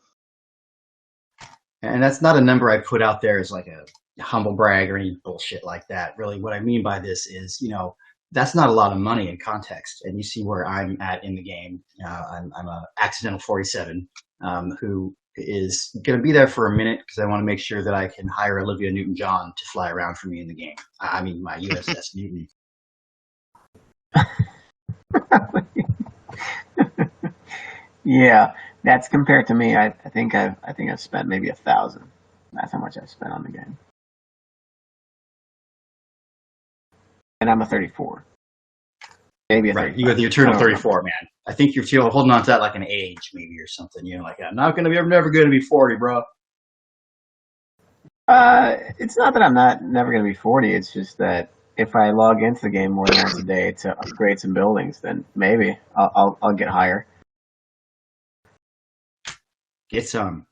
And that's not a number I put out there as like a humble brag or any bullshit like that. Really, what I mean by this is, that's not a lot of money in context. And you see where I'm at in the game. I'm a accidental 47 who is going to be there for a minute because I want to make sure that I can hire Olivia Newton-John to fly around for me in the game. I mean, my USS Newton. Yeah, that's compared to me. I think I've spent maybe 1,000. That's how much I've spent on the game. And I'm a 34. maybe a Right. 35. You got the I eternal don't know. 34, man. I think you're still holding on to that like an age, maybe, or something. You know, like, I'm never going to be 40, bro. It's not that I'm never going to be 40. It's just that if I log into the game more than once a day to upgrade some buildings, then maybe I'll get higher. Get some.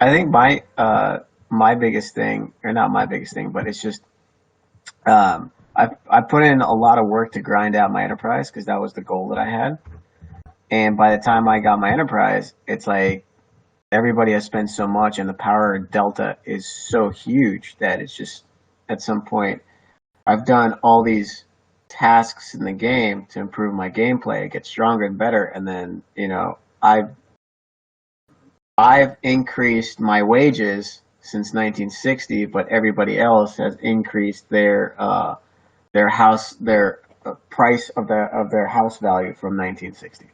I think my biggest thing, or not my biggest thing, but it's just I put in a lot of work to grind out my enterprise because that was the goal that I had. And by the time I got my enterprise, it's like everybody has spent so much, and the power delta is so huge that it's just at some point I've done all these tasks in the game to improve my gameplay, get stronger and better, and then I've increased my wages since 1960, but everybody else has increased their price of their house value from 1960.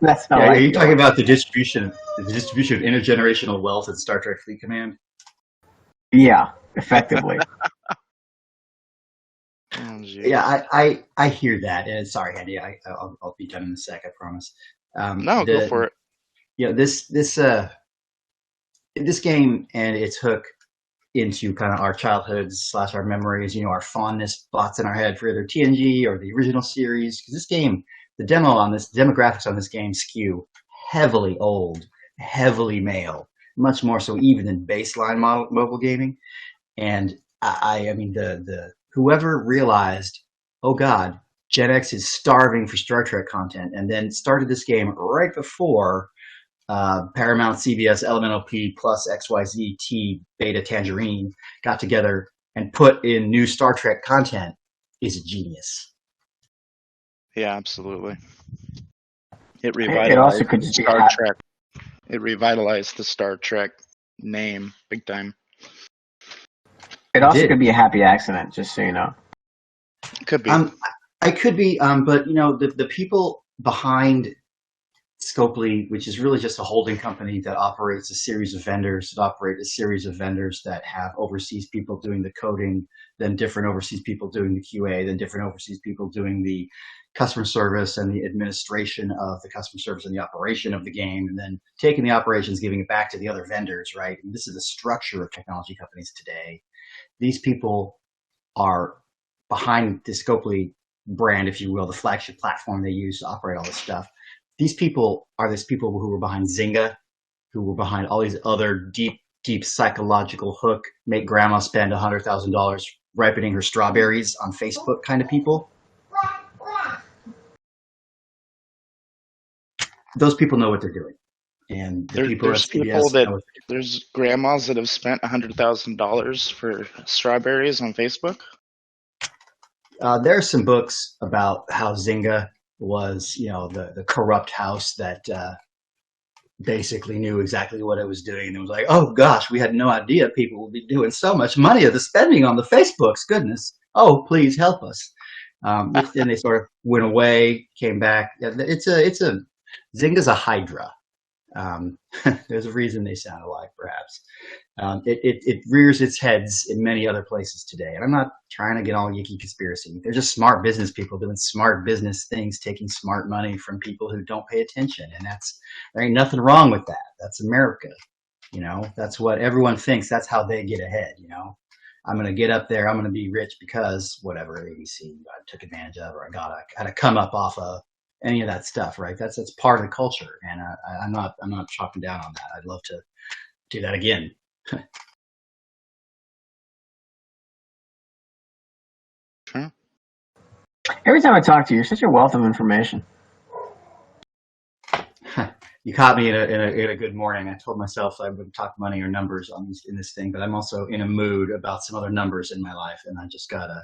That's how Yeah, I are you feel. talking about the distribution of intergenerational wealth in Star Trek Fleet Command? Yeah, effectively. Oh, geez. Yeah, I hear that. And sorry, Handy, I'll be done in a sec. I promise. No, go for it. Yeah, this game and its hook into kind of our childhoods / our memories, our fondness thoughts in our head for either TNG or the original series. Because this game, the demographics on this game skew heavily old, heavily male, much more so even than baseline mobile gaming. And I mean, the whoever realized, oh God, Gen X is starving for Star Trek content, and then started this game right before Paramount, CBS, Elemental P plus XYZ T Beta Tangerine got together and put in new Star Trek content is a genius. Yeah, absolutely. It It also revitalized could just be Star Trek. It revitalized the Star Trek name big time. It also did. could be a happy accident, just so you know. Could be. I could be, but the people behind Scopely, which is really just a holding company that operates a series of vendors that have overseas people doing the coding, then different overseas people doing the QA, then different overseas people doing the customer service and the administration of the customer service and the operation of the game, and then taking the operations, giving it back to the other vendors, right? And this is the structure of technology companies today. These people are behind the Scopely brand, if you will, the flagship platform they use to operate all this stuff. These people are people who were behind Zynga, who were behind all these other deep psychological hook, make grandma spend $100,000 ripening her strawberries on Facebook kind of people. Those people know what they're doing. And the people at CBS know what they're doing. There's grandmas that have spent $100,000 for strawberries on Facebook. There are some books about how Zynga was, the corrupt house that basically knew exactly what it was doing. And it was like, oh gosh, we had no idea people would be doing so much money of the spending on the Facebooks. Goodness. Oh, please help us. Then they sort of went away, came back. Zynga's a hydra. There's a reason they sound alike, perhaps. It rears its heads in many other places today. And I'm not trying to get all yicky conspiracy. They're just smart business people doing smart business things, taking smart money from people who don't pay attention. And there ain't nothing wrong with that. That's America. That's what everyone thinks. That's how they get ahead. I'm going to get up there. I'm going to be rich because whatever ABC I took advantage of, or I had to come up off of any of that stuff, right? That's part of the culture. And I'm not chopping down on that. I'd love to do that again. Sure. Every time I talk to you, you're such a wealth of information. You caught me in a good morning. I told myself I wouldn't talk money or numbers in this thing, but I'm also in a mood about some other numbers in my life, and I just got a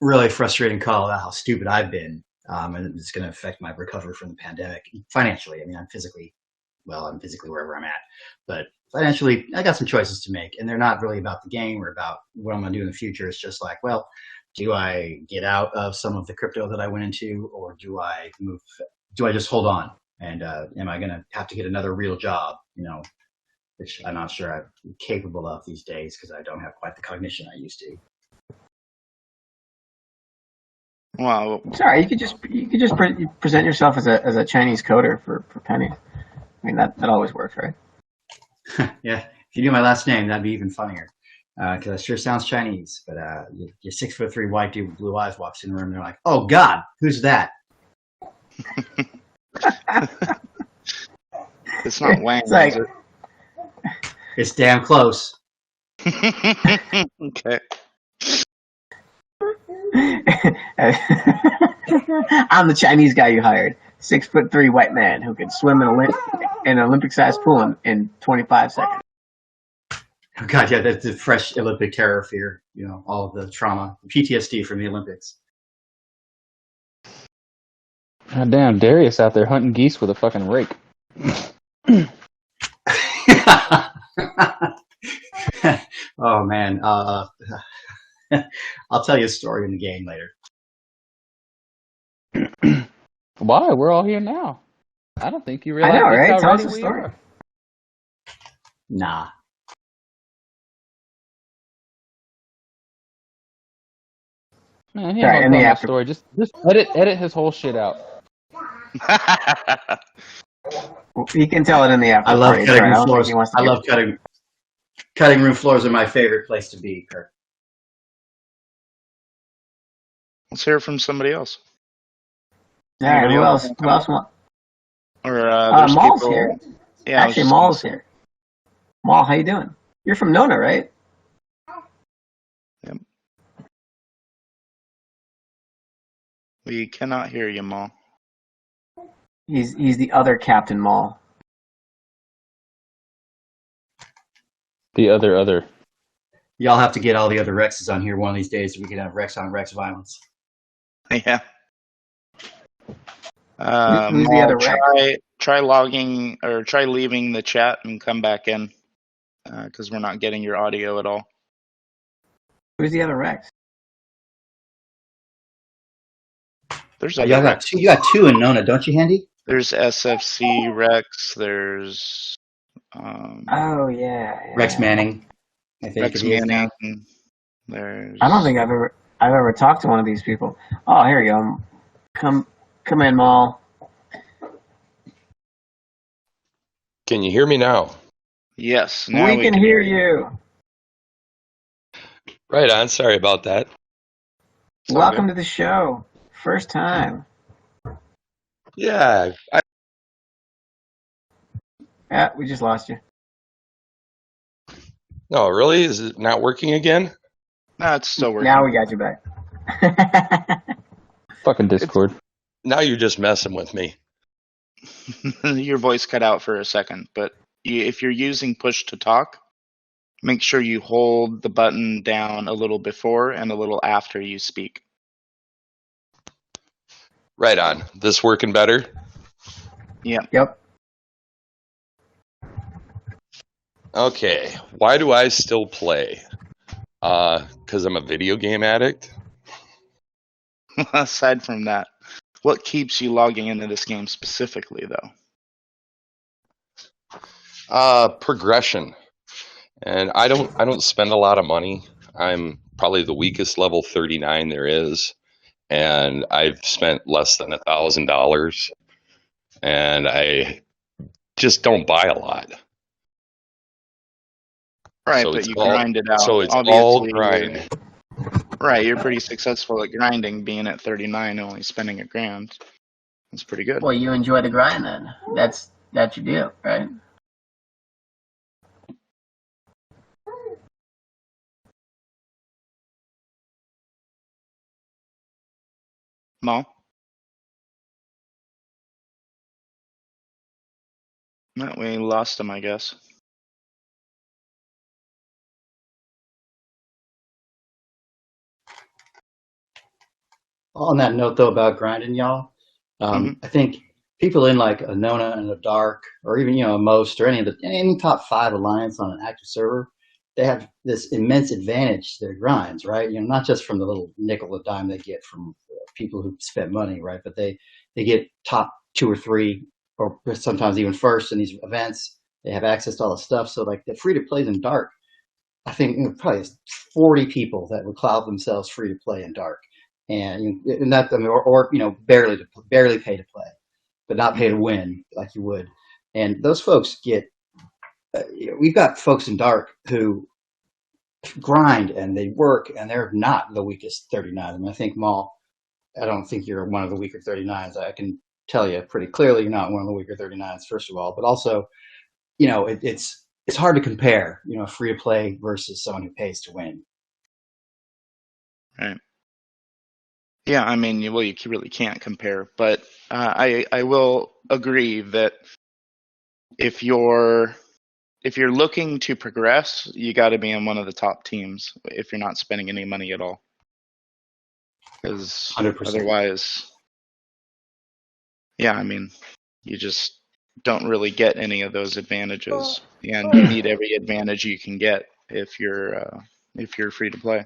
really frustrating call about how stupid I've been, and it's going to affect my recovery from the pandemic financially. I mean, I'm physically wherever I'm at, but financially, I got some choices to make, and they're not really about the game or about what I'm going to do in the future. It's just like, well, do I get out of some of the crypto that I went into, or do I move? Do I just hold on? And am I going to have to get another real job? which I'm not sure I'm capable of these days because I don't have quite the cognition I used to. Well, Sorry, you could just present yourself as a Chinese coder for pennies. I mean that always works, right? Yeah, if you knew my last name, that'd be even funnier. Because that sure sounds Chinese. But your 6'3" white dude with blue eyes walks in the room, and they're like, "Oh God, who's that?" it's not Wang. It's like, is It's damn close. it? Okay. I'm the Chinese guy you hired. 6'3" white man who can swim in an Olympic-sized pool in 25 seconds. Oh God, yeah, that's the fresh Olympic terror fear. You know, all of the trauma, PTSD from the Olympics. God damn, Darius out there hunting geese with a fucking rake. Oh man, I'll tell you a story in the game later. Why? We're all here now. I don't think you realize I know, right? just how Tell us ready a we story. are. Nah. Man, he Sorry, ain't in the gonna tell my after- story. Just edit his whole shit out. You can tell it in the after. I love party. cutting Sorry, I room don't think floors. he wants to I hear love cutting room floors are my favorite place to be, Kirk. Let's hear from somebody else. All right, Anybody who else else? Who else want? Or there's Maul's people. here. Yeah, I was Actually, just Maul's gonna here. Maul, how you doing? You're from Nona, right? Yep. We cannot hear you, Maul. He's the other Captain Maul. The other. Y'all have to get all the other Rexes on here one of these days so we can have Rex on Rex violence. Yeah. Who's the Maul, other Rex? try logging or try leaving the chat and come back in because we're not getting your audio at all. Who's the other Rex? There's Y'all got two. You got two in Nona, don't you, Handy? There's SFC Rex. There's Oh yeah. Rex Manning. I think Rex it is now. Manning. There's. I don't think I've ever talked to one of these people. Oh, here you go. Come in, Maul. Can you hear me now? Yes, now We can hear you. Right on. Sorry about that. Welcome to the show. First time. Yeah. Yeah, we just lost you. No, really? Is it not working again? No, it's still working. Now we got you back. Fucking Discord. Now you're just messing with me. Your voice cut out for a second, but if you're using push to talk, make sure you hold the button down a little before and a little after you speak. Right on. This working better? Yeah. Yep. Okay. Why do I still play? Because I'm a video game addict? Aside from that, what keeps you logging into this game specifically, though? Progression. And I don't spend a lot of money. I'm probably the weakest level 39 there is. And I've spent less than $1,000. And I just don't buy a lot. Right, So but it's you all- grind it out. So it's Obviously, all grind. Right, you're pretty successful at grinding, being at 39, only spending $1,000. That's pretty good. Well, you enjoy the grind then. That's your deal, right? Mo? No, we lost him, I guess. On that note, though, about grinding, y'all, I think people in like a Nona and a Dark, or even a Most, or any top 5 alliance on an active server, they have this immense advantage to their grinds, right? Not just from the little nickel or dime they get from people who spent money, right? But they get top 2 or 3, or sometimes even first in these events. They have access to all the stuff. So like the free to plays in dark, I think probably 40 people that would cloud themselves free to play in dark, and that or barely pay to play, but not pay to win like you would. And those folks get. We've got folks in dark who grind and they work, and they're not the weakest 39. I mean, I think Maul. I don't think you're one of the weaker 39s. I can tell you pretty clearly you're not one of the weaker 39s. First of all, but also, it's hard to compare, free to play versus someone who pays to win. Right. Yeah, I mean, well, you really can't compare, but I will agree that if you're looking to progress, you got to be in one of the top teams if you're not spending any money at all, because 100%. otherwise, yeah, I mean, you just don't really get any of those advantages, and you need every advantage you can get if you're free to play.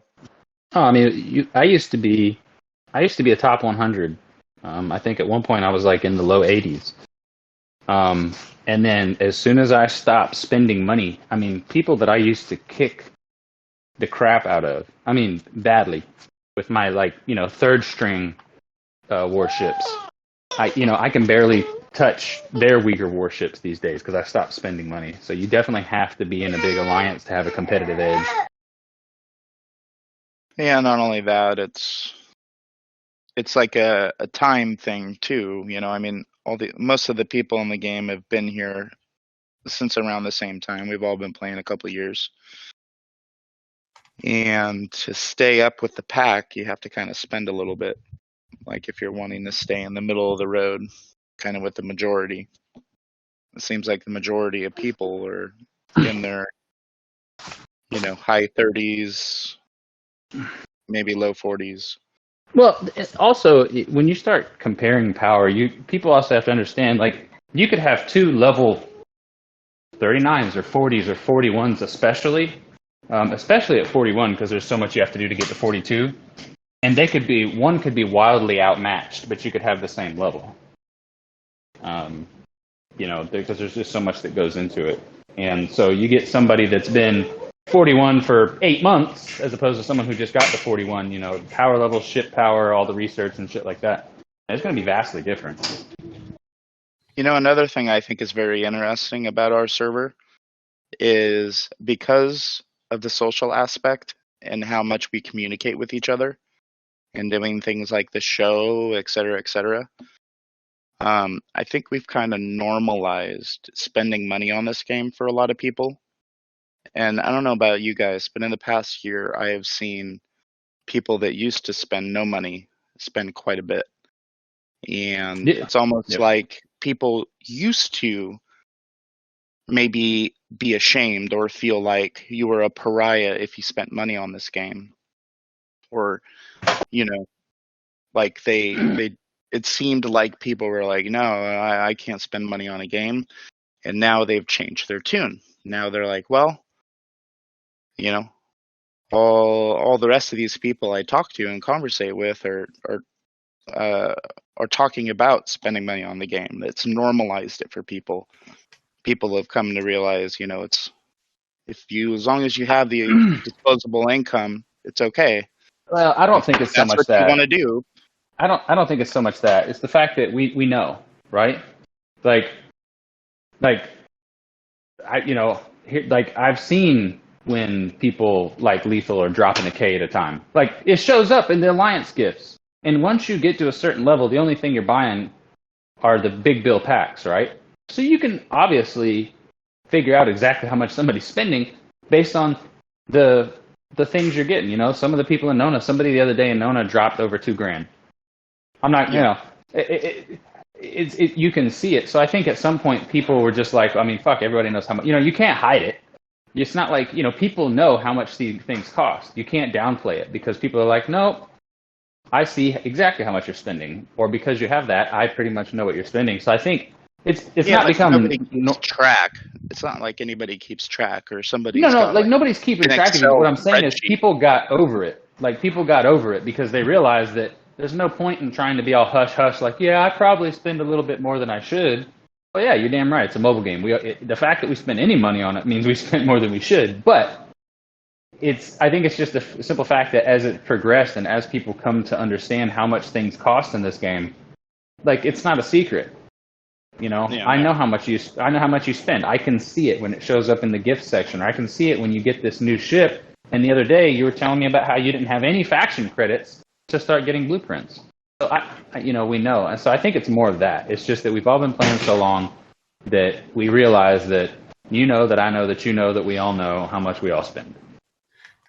Oh, I mean, I used to be a top 100. I think at one point I was like in the low 80s. And then as soon as I stopped spending money, I mean, people that I used to kick the crap out of, I mean, badly, with my third string warships, I can barely touch their weaker warships these days because I stopped spending money. So you definitely have to be in a big alliance to have a competitive edge. Yeah, not only that, it's like a time thing too. I mean, most of the people in the game have been here since around the same time. We've all been playing a couple of years, and to stay up with the pack, you have to kind of spend a little bit. Like if you're wanting to stay in the middle of the road, kind of with the majority. It seems like the majority of people are in their, high 30s, maybe low 40s. Well, also, when you start comparing power, people also have to understand, like, you could have two level 39s or 40s or 41s especially at 41 because there's so much you have to do to get to 42. And one could be wildly outmatched, but you could have the same level. Because there's just so much that goes into it. And so you get somebody that's been 41 for 8 months as opposed to someone who just got to 41, power level, ship power, all the research and shit like that. And it's going to be vastly different. Another thing I think is very interesting about our server is because of the social aspect and how much we communicate with each other and doing things like the show, et cetera, et cetera. I think we've kind of normalized spending money on this game for a lot of people. And I don't know about you guys, but in the past year, I have seen people that used to spend no money spend quite a bit. And it's almost like people used to maybe be ashamed or feel like you were a pariah if you spent money on this game. Or, like it seemed like people were like, no, I can't spend money on a game. And now they've changed their tune. Now they're like, well, all the rest of these people I talk to and conversate with are talking about spending money on the game. It's normalized it for people. People have come to realize, it's as long as you have the disposable income, it's okay. Well, I don't think it's so much that. That's what you want to do. I don't think it's so much that. It's the fact that we know, right? I've seen when people like Lethal are dropping a K at a time. Like, it shows up in the alliance gifts. And once you get to a certain level, the only thing you're buying are the big bill packs, right? So you can obviously figure out exactly how much somebody's spending based on the things you're getting. Some of the people in Nona, somebody the other day in Nona dropped over $2,000. I'm not, you can see it. So I think at some point people were just like, I mean, fuck, everybody knows how much. You can't hide it. It's not like, people know how much these things cost. You can't downplay it because people are like, no, I see exactly how much you're spending. Or because you have that, I pretty much know what you're spending. So I think it's not becoming nobody keeps track. It's not like anybody keeps track or somebody. Nobody's keeping track of it. What I'm saying is people got over it. Like, people got over it because they realized that there's no point in trying to be all hush-hush, like, yeah, I probably spend a little bit more than I should. Well, yeah, you're damn right. It's a mobile game. The fact that we spend any money on it means we spent more than we should. But I think it's just a simple fact that as it progressed and as people come to understand how much things cost in this game, like, it's not a secret. You know, Yeah, I know how much you spend. I can see it when it shows up in the gift section, or I can see it when you get this new ship. And the other day, you were telling me about how you didn't have any faction credits to start getting blueprints. So we know, and so I think it's more of that. It's just that we've all been playing so long that we realize that you know that I know that you know that we all know how much we all spend.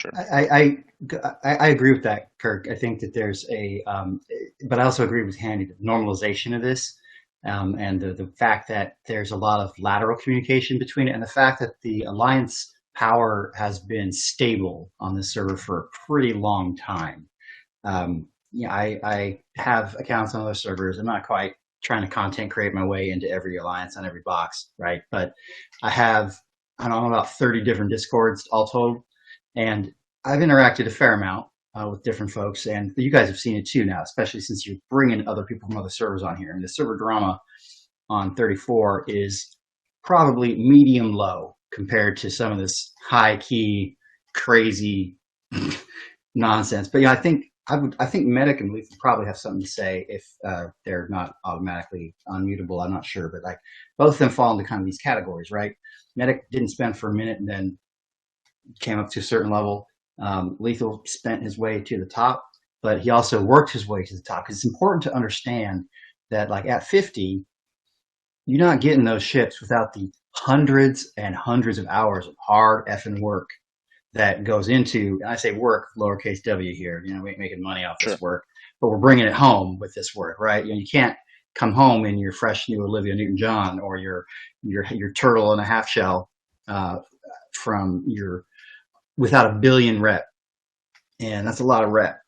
Sure. I agree with that, Kirk. I think that there's but I also agree with Handy, the normalization of this, and the fact that there's a lot of lateral communication between it, and the fact that the Alliance power has been stable on this server for a pretty long time. I have accounts on other servers. I'm not quite trying to content create my way into every alliance on every box, right? But I don't know, about 30 different Discords all told. And I've interacted a fair amount with different folks. And you guys have seen it too now, especially since you're bringing other people from other servers on here. And the server drama on 34 is probably medium low compared to some of this high key, crazy nonsense. But yeah, I think Medic and Lethal probably have something to say if they're not automatically unmutable. I'm not sure, but like both of them fall into kind of these categories, right? Medic didn't spend for a minute and then came up to a certain level. Lethal spent his way to the top, but he also worked his way to the top, because it's important to understand that, like, at 50, you're not getting those ships without the hundreds and hundreds of hours of hard effing work that goes into, and I say work, lowercase w here, we ain't making money off this work, but we're bringing it home with this work, right? You can't come home in your fresh new Olivia Newton-John or your turtle and a half shell without a billion rep. And that's a lot of rep,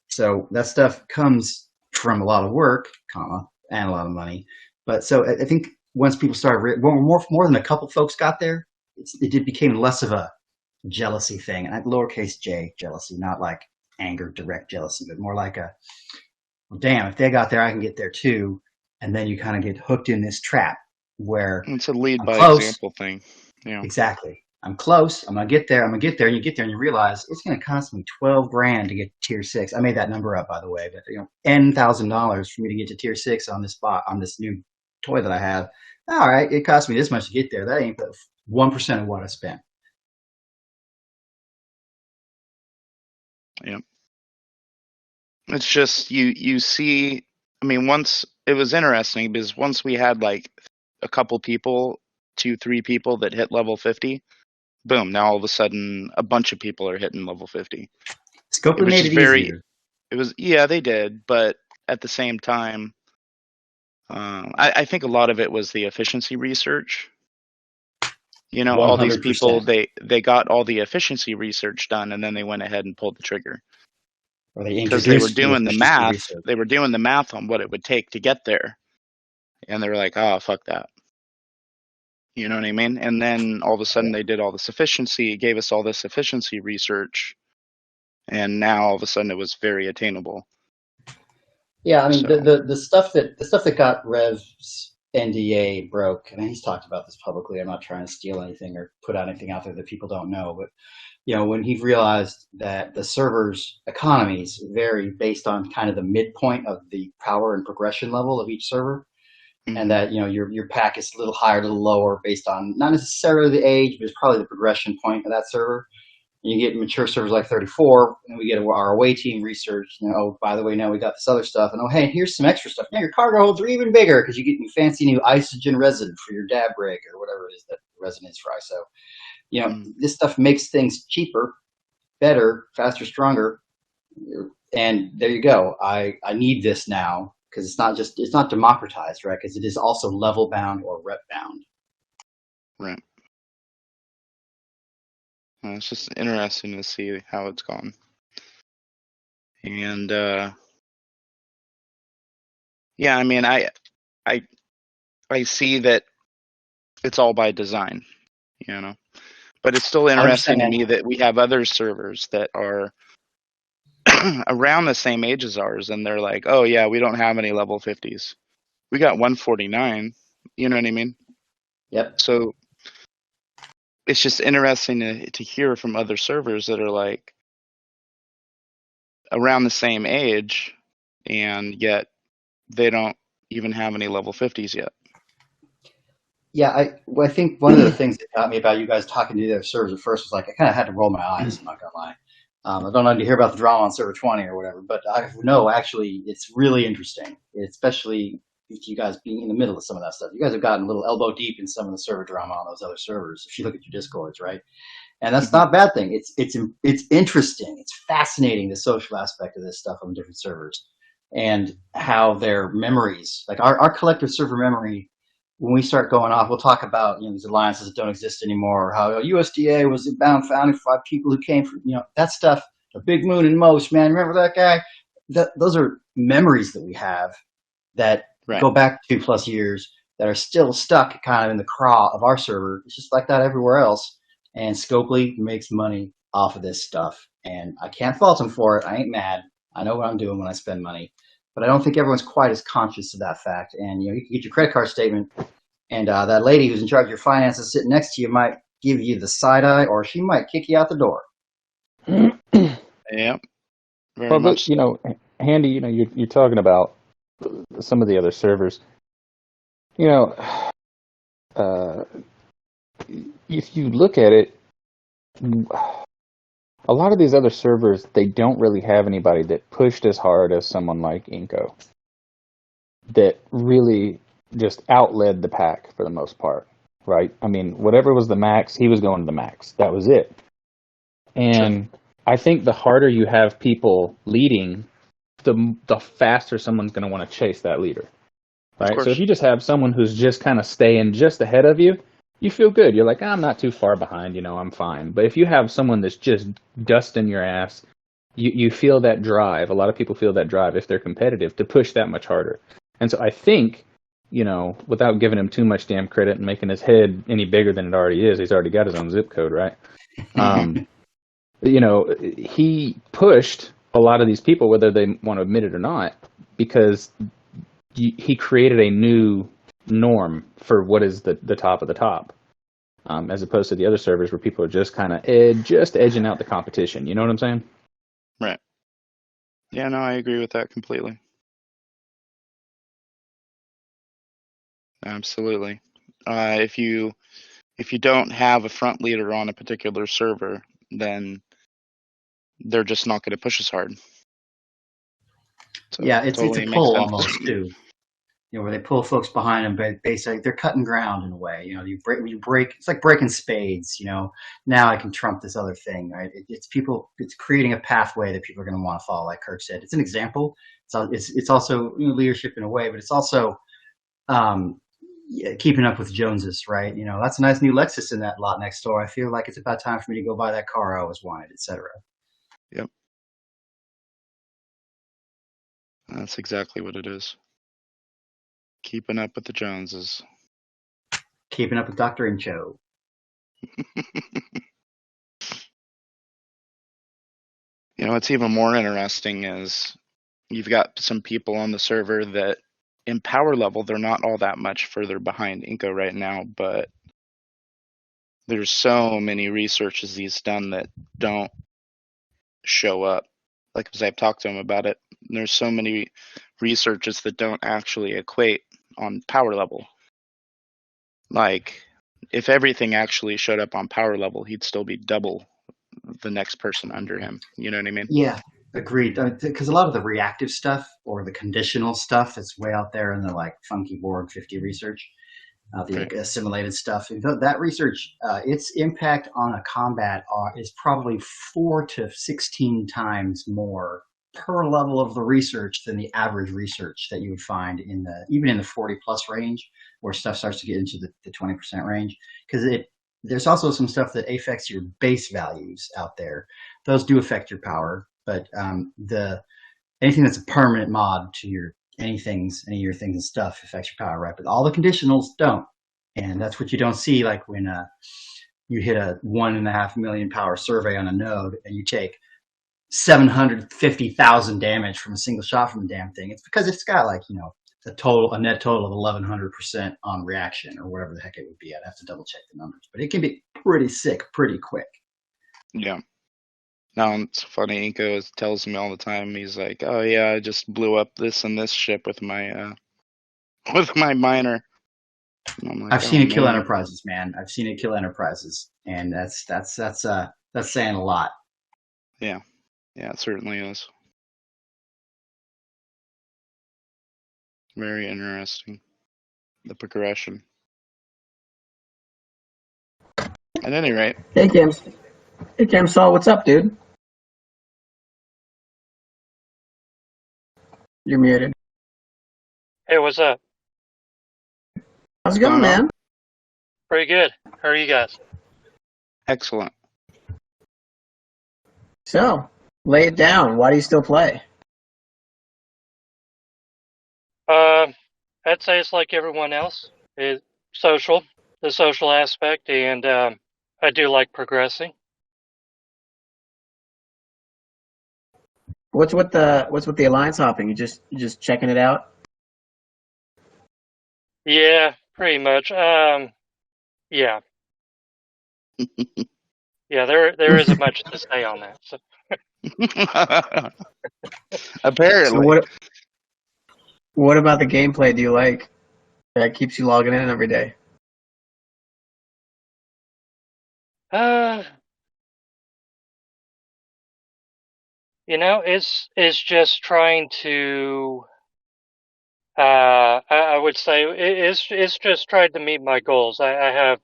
So that stuff comes from a lot of work, and a lot of money. But so I think once people started, more than a couple folks got there, it became less of a jealousy thing, and lowercase j jealousy, not like anger, direct jealousy, but more like well, damn, if they got there, I can get there too. And then you kind of get hooked in this trap where it's a lead by example thing. Yeah, exactly. I'm close. I'm gonna get there. And you get there and you realize it's gonna cost me $12,000 to get to tier 6. I made that number up, by the way, but $10,000 for me to get to tier 6 on this new toy that I have. All right, it cost me this much to get there. That ain't 1% of what I spent. Yeah. It's just you see. I mean, once it was interesting because once we had like a couple people, 2-3 people that hit level 50, boom! Now all of a sudden, a bunch of people are hitting level 50. Scopely made it easier. It was, yeah, they did, but at the same time, I think a lot of it was the efficiency research. All these people, 100%. they got all the efficiency research done, and then they went ahead and pulled the trigger. Because they were doing the math. Research. They were doing the math on what it would take to get there, and they were like, "Oh, fuck that." You know what I mean? And then all of a sudden, they did all this efficiency, gave us all this efficiency research, and now all of a sudden, it was very attainable. Yeah, I mean, the stuff that got Rev's NDA broke, and he's talked about this publicly. I'm not trying to steal anything or put out anything out there that people don't know, but when he realized that the server's economies vary based on kind of the midpoint of the power and progression level of each server, and that your pack is a little higher, a little lower based on not necessarily the age, but it's probably the progression point of that server. You get mature servers like 34, and we get our away team research. Oh, by the way, now we got this other stuff, and hey, here's some extra stuff. Now your cargo holds are even bigger because you get your fancy new isogen resin for your dab rig or whatever it is that resin is for ISO. This stuff makes things cheaper, better, faster, stronger, and there you go. I need this now because it's not democratized, right? Because it is also level bound or rep bound. Right. It's just interesting to see how it's gone. And yeah, I mean, I see that it's all by design, but it's still interesting to me that we have other servers that are around the same age as ours, and they're like, oh yeah, we don't have any level 50s. We got 149, You know what I mean? Yep. So it's just interesting to hear from other servers that are like around the same age, and yet they don't even have any level 50s yet. Yeah, I think one of the things that got me about you guys talking to the other servers at first was like I kind of had to roll my eyes. I'm not gonna lie. I don't need to hear about the drama on server 20 or whatever, but no, actually, it's really interesting, especially with you guys being in the middle of some of that stuff. You guys have gotten a little elbow deep in some of the server drama on those other servers. If you look at your discords, right? And that's not a bad thing. It's interesting. It's fascinating, the social aspect of this stuff on different servers and how their memories, like our collective server memory. When we start going off, we'll talk about these alliances that don't exist anymore, or how USDA was founded by people who came from that stuff. The Big Moon and Most, man, remember that guy? Those are memories that we have that go back 2+ years that are still stuck kind of in the craw of our server. It's just like that everywhere else. And Scopely makes money off of this stuff, and I can't fault him for it. I ain't mad. I know what I'm doing when I spend money. But I don't think everyone's quite as conscious of that fact. And you can get your credit card statement, and that lady who's in charge of your finances sitting next to you might give you the side eye, or she might kick you out the door. Yeah, well, much. But Handy, you're talking about some of the other servers. If you look at it, a lot of these other servers, they don't really have anybody that pushed as hard as someone like Inko, that really just outled the pack for the most part, right? I mean, whatever was the max, he was going to the max. That was it. And I think the harder you have people leading, the faster someone's going to want to chase that leader, right? So if you just have someone who's just kind of staying just ahead of you, you feel good. You're like, I'm not too far behind, I'm fine. But if you have someone that's just dusting your ass, you feel that drive. A lot of people feel that drive if they're competitive to push that much harder. And so I think, without giving him too much damn credit and making his head any bigger than it already is, he's already got his own zip code, right? He pushed a lot of these people, whether they want to admit it or not, because he created a new norm for what is the top of the top, as opposed to the other servers where people are just kind of edging out the competition. You know what I'm saying? Right. Yeah, no, I agree with that completely. Absolutely. If you don't have a front leader on a particular server, then they're just not going to push as hard. So yeah, it's totally a makes pull sense. almost too. Where they pull folks behind them, but basically they're cutting ground in a way. You break. It's like breaking spades. Now I can trump this other thing. Right? It's people. It's creating a pathway that people are going to want to follow. Like Kirk said, it's an example. It's also leadership in a way, but it's also keeping up with Joneses. Right? That's a nice new Lexus in that lot next door. I feel like it's about time for me to go buy that car I always wanted, etc. Yep. That's exactly what it is. Keeping up with the Joneses. Keeping up with Dr. Incho. What's even more interesting is you've got some people on the server that in power level, they're not all that much further behind Inko right now, but there's so many researches he's done that don't show up. Like, as I've talked to him about it, there's so many researches that don't actually equate on power level. Like, if everything actually showed up on power level, he'd still be double the next person under him. You know what I mean? Yeah, agreed. Because a lot of the reactive stuff or the conditional stuff that's way out there in the funky Borg 50 research, the assimilated stuff, that research, its impact on a combat is probably 4 to 16 times more per level of the research than the average research that you would find even in the 40+ range, where stuff starts to get into the 20% range. Because there's also some stuff that affects your base values out there. Those do affect your power, but anything that's a permanent mod to any of your things and stuff affects your power, right? But all the conditionals don't, and that's what you don't see. Like when you hit a 1.5 million power survey on a node and you take 750,000 damage from a single shot from the damn thing. It's because it's got a net total of 1,100% on reaction or whatever the heck it would be. I'd have to double check the numbers, but it can be pretty sick pretty quick. Yeah. Now it's funny. Inko tells me all the time. He's like, "Oh yeah, I just blew up this and this ship with my miner." And I'm like, I've seen it kill man." enterprises, man. I've seen it kill enterprises, and that's saying a lot. Yeah, it certainly is. Very interesting. The progression. At any rate, Hey, Chemsol, what's up, dude? You're muted. Hey, what's up? How's it going, going on? man? Pretty good. How are you guys? excellent. So, lay it down. Why do you still play? I'd say it's like everyone else. It's the social aspect, and I do like progressing. What's with the alliance hopping? You just checking it out? Yeah, pretty much. Yeah, yeah. There isn't much to say on that. So. Apparently. So what about the gameplay do you like that keeps you logging in every day? It's just trying to. I would say it's just tried to meet my goals. I have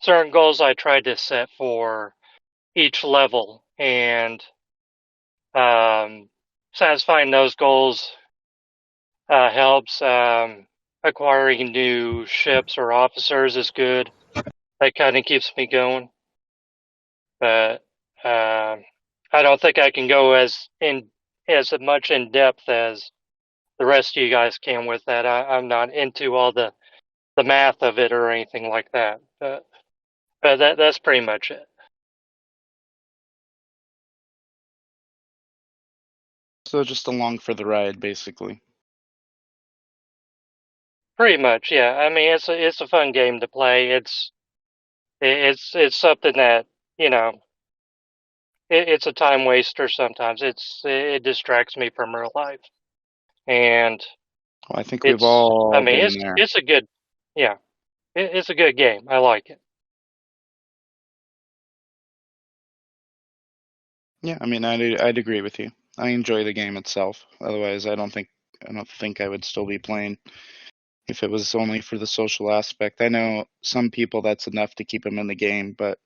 certain goals I tried to set for each level, and satisfying those goals helps. Acquiring new ships or officers is good. That kind of keeps me going. But I don't think I can go as much in depth as the rest of you guys can with that. I'm not into all the math of it or anything like that. But that's pretty much it. So just along for the ride, basically. Pretty much, yeah. I mean, it's a fun game to play. It's something that it's a time waster sometimes. It distracts me from real life, and Well, I think we've all been there. it's a good, yeah. It's a good game. I like it. Yeah, I mean, I'd agree with you. I enjoy the game itself. Otherwise, I don't think I would still be playing if it was only for the social aspect. I know some people that's enough to keep them in the game, but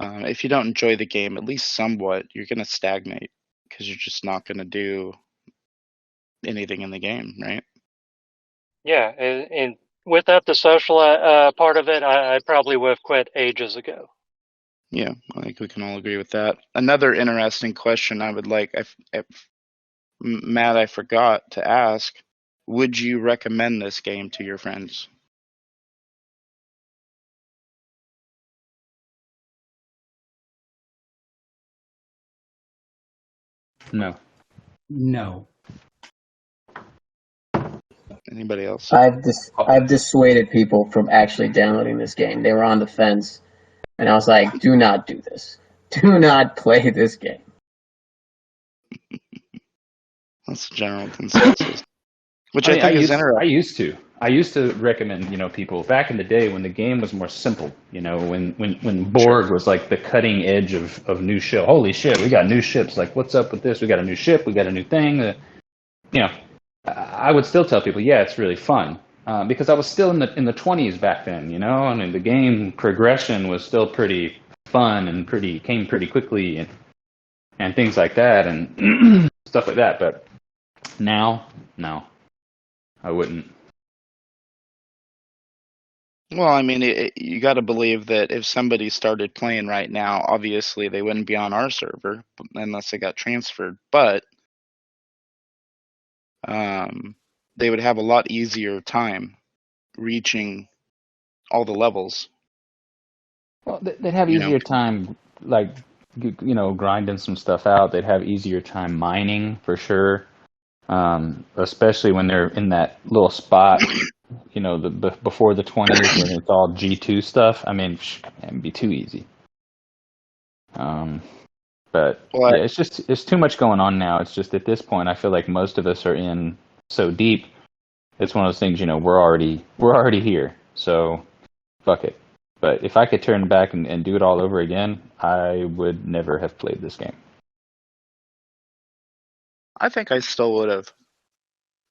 if you don't enjoy the game, at least somewhat, you're going to stagnate because you're just not going to do anything in the game, right? Yeah, and without the social part of it, I probably would have quit ages ago. Yeah, I think we can all agree with that. Another interesting question I would like, Matt, I forgot to ask, would you recommend this game to your friends? No. No. Anybody else? I've dissuaded people from actually downloading this game. They were on the fence, and I was like, "Do not do this. Do not play this game." That's the general consensus. Which I think is interesting. I used to recommend, people back in the day when the game was more simple, when Borg was like the cutting edge of new ship. Holy shit, we got new ships. Like, what's up with this? We got a new ship. We got a new thing. I would still tell people, yeah, it's really fun. Because I was still in the 20s back then, I mean, the game progression was still pretty fun and came pretty quickly and things like that and stuff like that. But now, no, I wouldn't. Well, I mean, you got to believe that if somebody started playing right now, obviously they wouldn't be on our server unless they got transferred. But they would have a lot easier time reaching all the levels. Well, they'd have easier time, like, grinding some stuff out. They'd have easier time mining, for sure. especially when they're in that little spot, before the 20s when it's all G2 stuff. I mean, it'd be too easy. But Well, yeah, it's too much going on now. It's just at this point, I feel like most of us are in so deep. It's one of those things, we're already here. So fuck it. But if I could turn back and do it all over again, I would never have played this game. I think I still would have.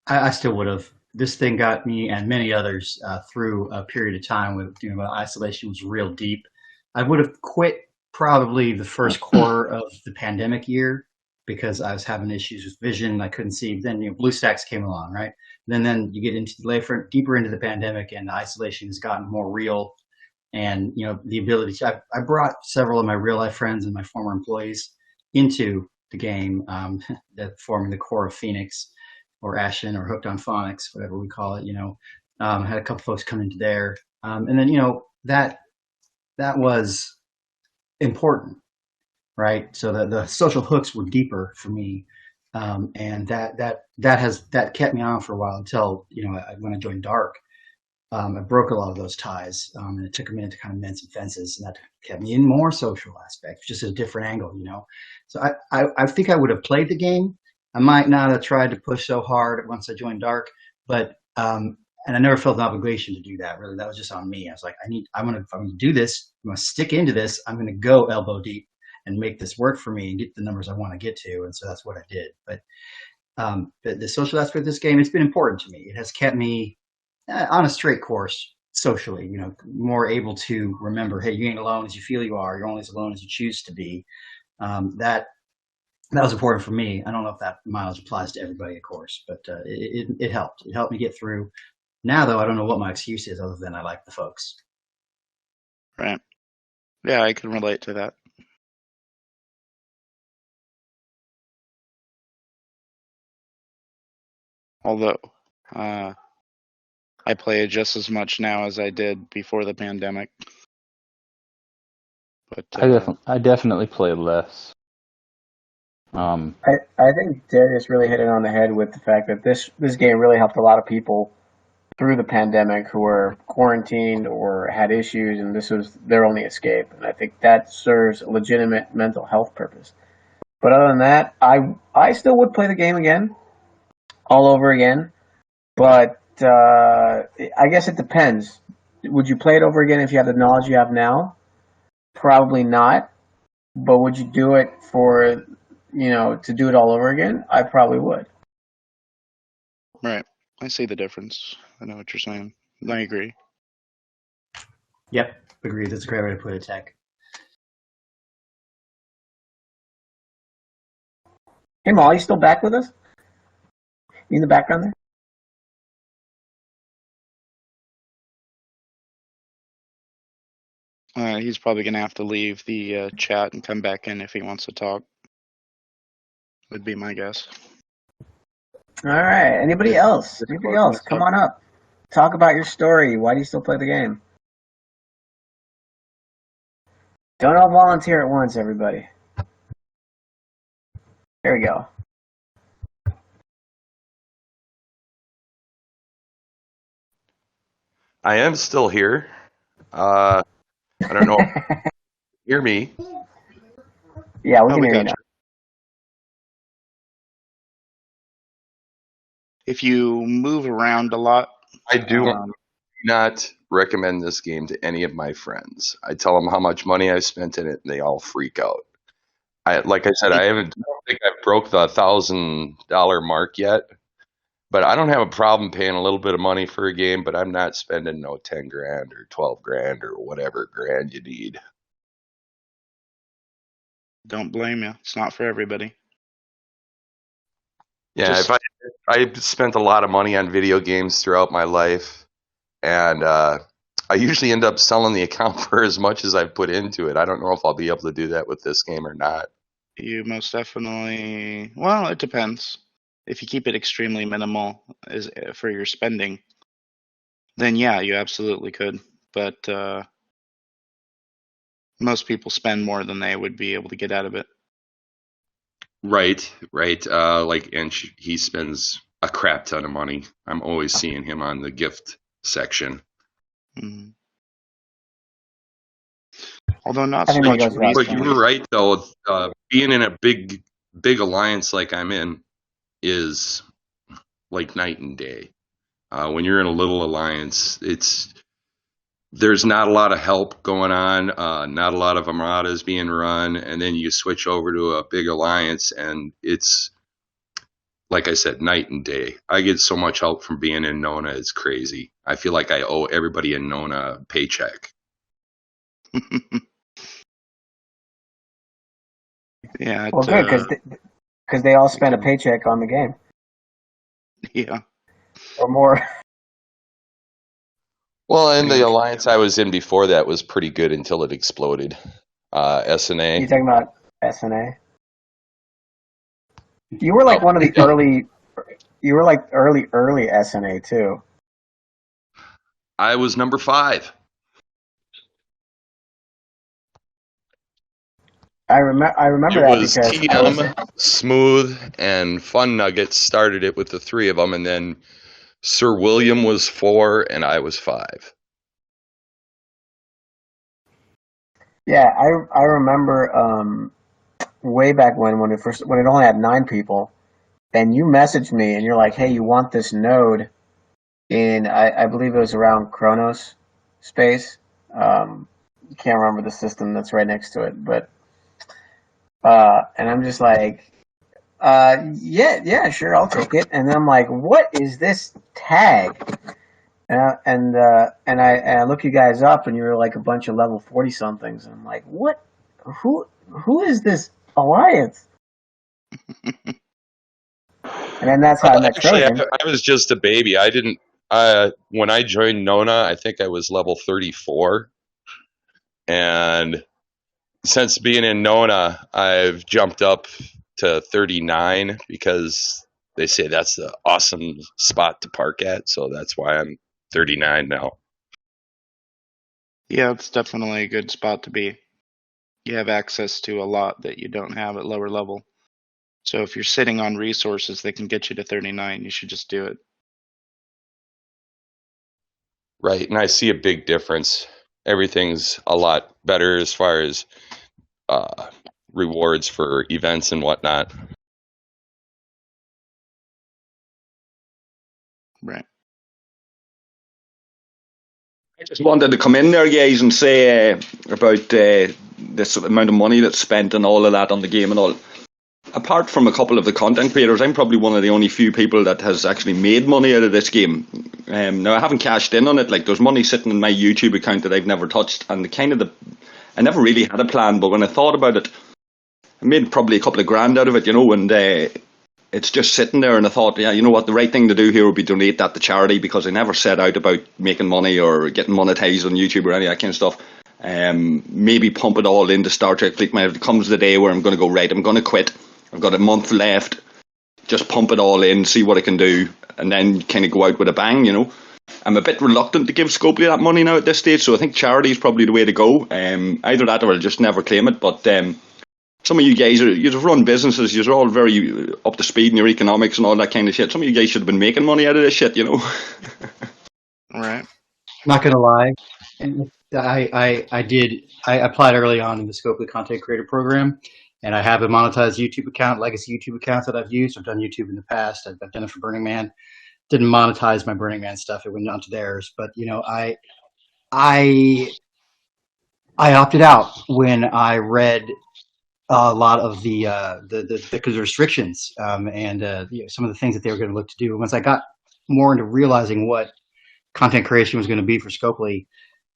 I still would have. This thing got me and many others through a period of time when isolation was real deep. I would have quit probably the first quarter of the pandemic year because I was having issues with vision. I couldn't see. Then BlueStacks came along, right? And then you get into deeper into the pandemic, and the isolation has gotten more real. And the ability to I brought several of my real life friends and my former employees into the game, that forming the core of Phoenix or Ashen or Hooked on Phonics, whatever we call it. Had a couple folks come into there, and then that was important, right? So the social hooks were deeper for me, and that kept me on for a while until when I joined Dark. I broke a lot of those ties, and it took a minute to kind of mend some fences, and that kept me in more social aspects, just a different angle, So I think I would have played the game. I might not have tried to push so hard once I joined Dark, but and I never felt an obligation to do that. Really, that was just on me. I was like, if I'm gonna do this, I'm gonna stick into this. I'm gonna go elbow deep and make this work for me and get the numbers I want to get to, and so that's what I did. But the social aspect of this game, it's been important to me. It has kept me on a straight course socially, more able to remember, hey, you ain't alone as you feel you are. You're only as alone as you choose to be. That was important for me. I don't know if that mileage applies to everybody, of course, but it helped. It helped me get through. Now, though, I don't know what my excuse is other than I like the folks. Right. Yeah, I can relate to that. Although, I play it just as much now as I did before the pandemic. But I definitely play less. I think Darius really hit it on the head with the fact that this game really helped a lot of people through the pandemic who were quarantined or had issues, and this was their only escape. And I think that serves a legitimate mental health purpose. But other than that, I still would play the game again, all over again. But I guess it depends. Would you play it over again if you have the knowledge you have now? Probably not. But would you do it for, to do it all over again? I probably would. Right. I see the difference. I know what you're saying. I agree. Yep, agreed. That's a great way to put it, Tech. Hey, Maul, you still back with us? You in the background there? He's probably going to have to leave the chat and come back in if he wants to talk. Would be my guess. All right. Anybody else? Anybody else? Come on up. Talk about your story. Why do you still play the game? Don't all volunteer at once, everybody. There we go. I am still here. I don't know. Hear me? Yeah, we can hear you now. If you move around a lot, I do not recommend this game to any of my friends. I tell them how much money I spent in it, and they all freak out. Like I said, I don't think I broke the $1,000 mark yet, but I don't have a problem paying a little bit of money for a game. But I'm not spending no 10 grand or 12 grand or whatever grand you need. Don't blame you. It's not for everybody. Yeah, if I spent a lot of money on video games throughout my life, and I usually end up selling the account for as much as I've put into it. I don't know if I'll be able to do that with this game or not. You most definitely. Well, it depends. If you keep it extremely minimal for your spending, then yeah, you absolutely could. But most people spend more than they would be able to get out of it. Right. And he spends a crap ton of money. I'm always seeing him on the gift section. Mhm. Although not I so think that much goes without But you saying. were right, though. Being in a big alliance like I'm in is like night and day. When you're in a little alliance, there's not a lot of help going on, not a lot of armadas being run, and then you switch over to a big alliance, and it's, like I said, night and day. I get so much help from being in Nona, it's crazy. I feel like I owe everybody in Nona a paycheck. Yeah. Well, good, because they all spend a paycheck on the game Yeah. or more. Well, and the alliance I was in before that was pretty good until it exploded. SNA. You talking about SNA? You were like one of the early. You were like early SNA too. I was number 5. I remember It that was because TM, Smooth, and Fun Nuggets started it with the 3 of them, and then Sir William was 4, and I was 5. Yeah, I remember way back when it only had 9 people, and you messaged me and you're like, hey, you want this node in I believe it was around Kronos space. Can't remember the system that's right next to it, but and I'm just like, yeah, sure, I'll take it. And then I'm like, what is this tag? And I look you guys up, and you're like a bunch of level 40 somethings. And I'm like, what? Who is this alliance? And then that's how I met Actually, Trojan. I was just a baby. I didn't. When I joined Nona, I think I was level 34, and since being in Nona, I've jumped up to 39 because they say that's the awesome spot to park at. So that's why I'm 39 now. Yeah, it's definitely a good spot to be. You have access to a lot that you don't have at lower level. So if you're sitting on resources that can get you to 39, you should just do it. Right, and I see a big difference. Everything's a lot better as far as rewards for events and whatnot. Right. I just wanted to come in there, guys, and say about this amount of money that's spent and all of that on the game and all. Apart from a couple of the content creators, I'm probably one of the only few people that has actually made money out of this game. Now, I haven't cashed in on it. Like, there's money sitting in my YouTube account that I've never touched, and I never really had a plan, but when I thought about it, I made probably a couple of grand out of it, and it's just sitting there, and I thought, yeah, you know what, the right thing to do here would be donate that to charity, because I never set out about making money or getting monetized on YouTube or any of that kind of stuff. Maybe pump it all into Star Trek Fleet Mail. If it comes the day where I'm going to go, right, I'm going to quit, I've got a month left, just pump it all in, see what I can do, and then kind of go out with a bang, I'm a bit reluctant to give Scopely that money now at this stage, so I think charity is probably the way to go. Either that or I'll just never claim it, but some of you guys, you've run businesses, you're all very up to speed in your economics and all that kind of shit. Some of you guys should have been making money out of this shit, Right. Not gonna lie, I applied early on in the Scopely Content Creator Program, and I have a monetized YouTube account, legacy YouTube accounts that I've used. I've done YouTube in the past. I've done it for Burning Man. Didn't monetize my Burning Man stuff. It went onto theirs, but I opted out when I read a lot of the restrictions and some of the things that they were going to look to do. Once I got more into realizing what content creation was going to be for Scopely,